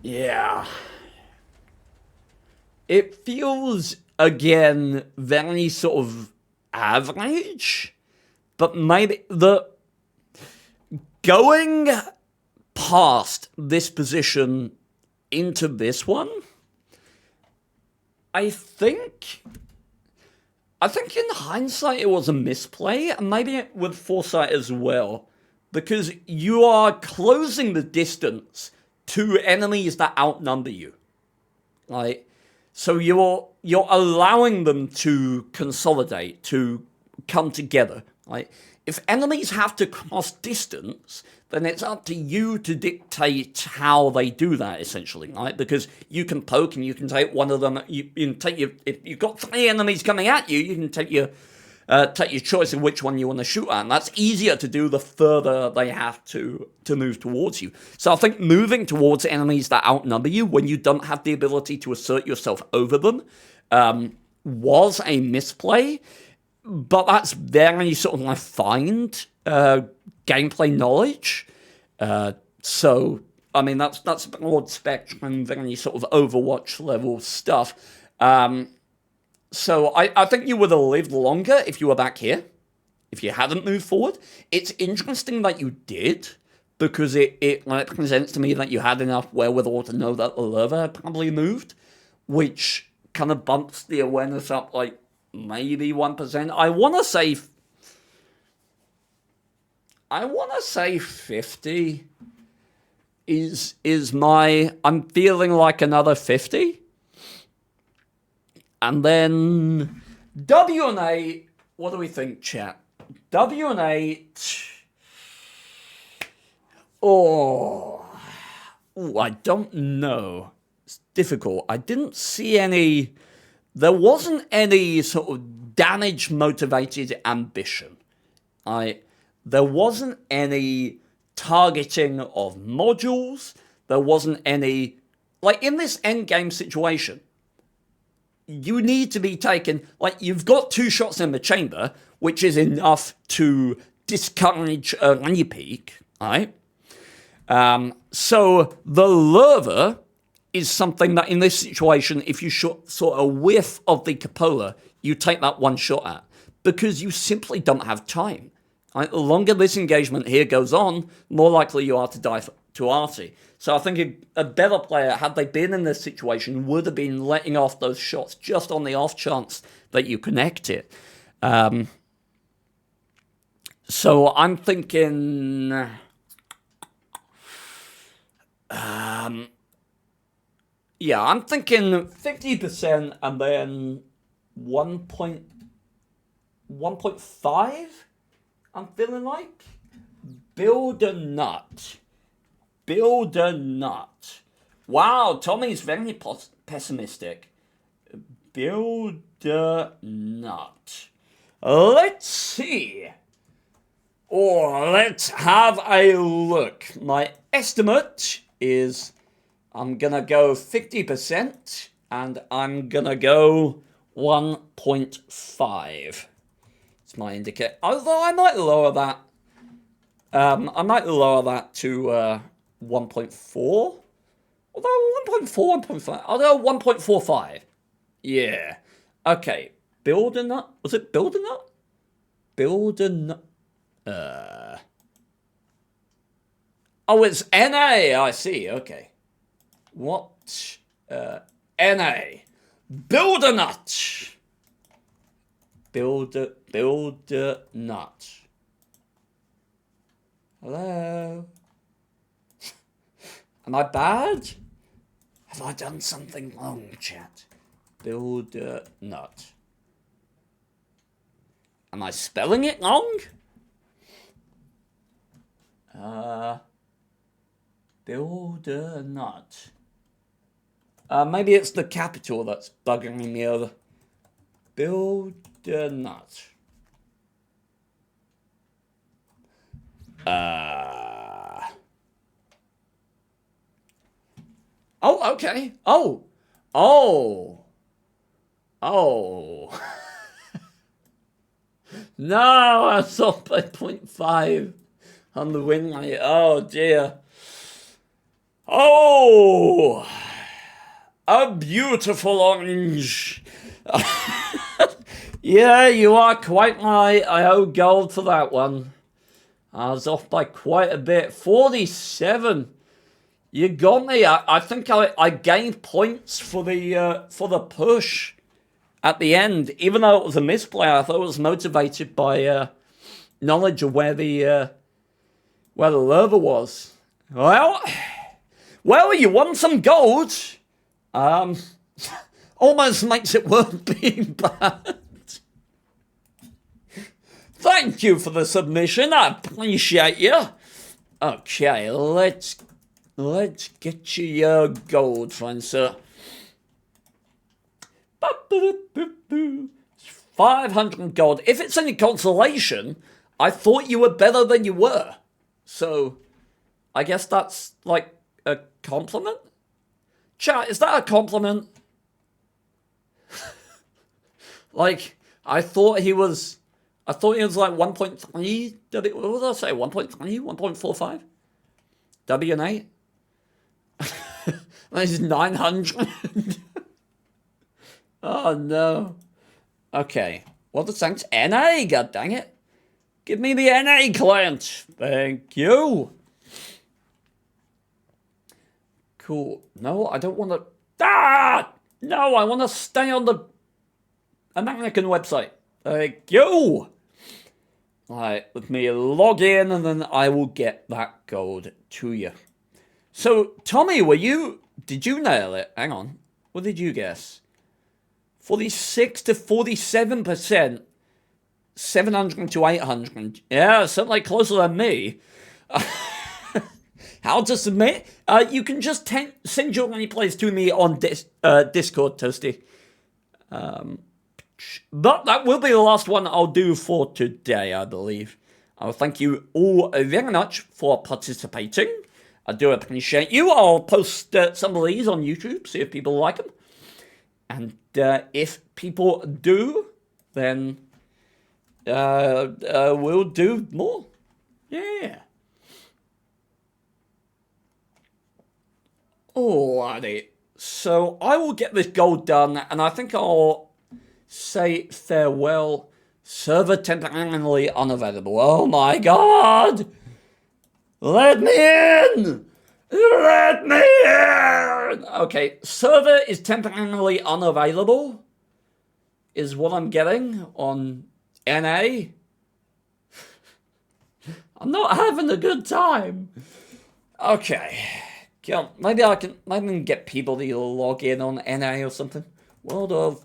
Speaker 1: Yeah. It feels, again, very sort of average. But maybe going past this position into this one, I think in hindsight it was a misplay, and maybe with foresight as well, because you are closing the distance to enemies that outnumber you. Like, so you're allowing them to consolidate, to come together. Like, if enemies have to cross distance, then it's up to you to dictate how they do that, essentially, right? Because you can poke and you can take one of them. You can take if you've got 3 enemies coming at you, you can take your choice of which one you want to shoot at, and that's easier to do the further they have to move towards you. So I think moving towards enemies that outnumber you when you don't have the ability to assert yourself over them was a misplay. But that's very sort of refined gameplay knowledge. So, I mean, that's broad spectrum, very sort of Overwatch level stuff. So I think you would have lived longer if you were back here, if you hadn't moved forward. It's interesting that you did, because it represents to me that you had enough wherewithal to know that the lurver had probably moved, which kind of bumps the awareness up like maybe 1%. I want to say 50 is my... I'm feeling like another 50. And then WN8, what do we think, chat? WN8... Oh, I don't know. It's difficult. I didn't see any... There wasn't any sort of damage-motivated ambition. There wasn't any targeting of modules. There wasn't any... Like, in this endgame situation, you need to be taken... Like, you've got 2 shots in the chamber, which is enough to discourage a repeat, right? So, the lurver is something that in this situation, if you saw a whiff of the cupola, you take that 1 shot at, because you simply don't have time. Right? The longer this engagement here goes on, more likely you are to die to Arty. So I think a better player, had they been in this situation, would have been letting off those shots just on the off chance that you connect it. So I'm thinking... yeah, I'm thinking 50% and then 1.5, I'm feeling like. Build a nut. Build a nut. Wow, Tommy's very pessimistic. Build a nut. Let's see. Or let's have a look. My estimate is... I'm going to go 50%, and I'm going to go 1.5. It's my indicator. Although I might lower that. I might lower that to 1.4. Although 1.4, 1.5. I'll go 1.45. Yeah. Okay. Build a nut. Was it build a nut? Build a nut. Oh, it's NA. I see. Okay. What? NA. Build a nut. Build a nut. Hello? Am I bad? Have I done something wrong, chat? Build a nut. Am I spelling it wrong? Build a nut. Maybe it's the capital that's bugging me over. Build a nut. Oh, okay. Oh. No, I thought by 0.5 on the win rate. Oh, dear. Oh, a beautiful orange. Yeah, you are quite right. I owe gold for that one. I was off by quite a bit. 47. You got me. I think I gained points for the push at the end, even though it was a misplay. I thought it was motivated by knowledge of where the lava was. Well, you won some gold. Almost makes it worth being bad. Thank you for the submission. I appreciate you. Okay, let's get you your gold, friend sir. 500 gold. If it's any consolation, I thought you were better than you were. So, I guess that's like a compliment? Chat, is that a compliment? Like, I thought he was like 1.3. What did I say? 1.3? 1.45? WN8? That is 900. Oh no. Okay. Well, the thanks. NA, god dang it. Give me the NA client. Thank you. Cool. No, I don't want to. No, I want to stay on the American website. Thank you. Alright, let me log in and then I will get that gold to you. So, Tommy, did you nail it? Hang on. What did you guess? 46 to 47%. 700 to 800. Yeah, certainly closer than me. How to submit? You can just send your replays to me on Discord, Toasty. But that will be the last one I'll do for today, I believe. Thank you all very much for participating. I do appreciate you. I'll post some of these on YouTube, see if people like them. And if people do, then we'll do more. Yeah. Alrighty. So I will get this gold done, and I think I'll say farewell. Server temporarily unavailable. Oh my god! Let me in! Let me in! Okay, server is temporarily unavailable, is what I'm getting on NA. I'm not having a good time. Okay. Maybe I can get people to log in on NA or something. World of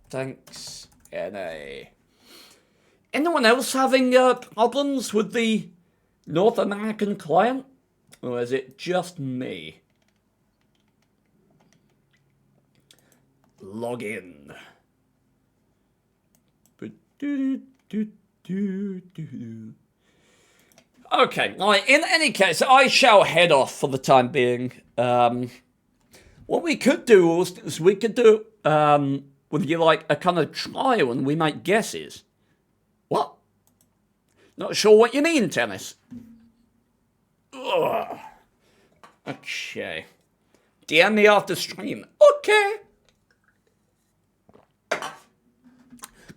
Speaker 1: Thanks, NA. Anyone else having problems with the North American client? Or is it just me? Log in. Okay, right, in any case, I shall head off for the time being. What we could do is we could do with you like a kind of trial and we make guesses. What? Not sure what you mean, Tennis. Ugh. Okay. DM me after stream. Okay.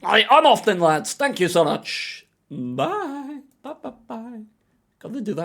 Speaker 1: Right, I'm off then, lads. Thank you so much. Bye. Bye. Gotta do that.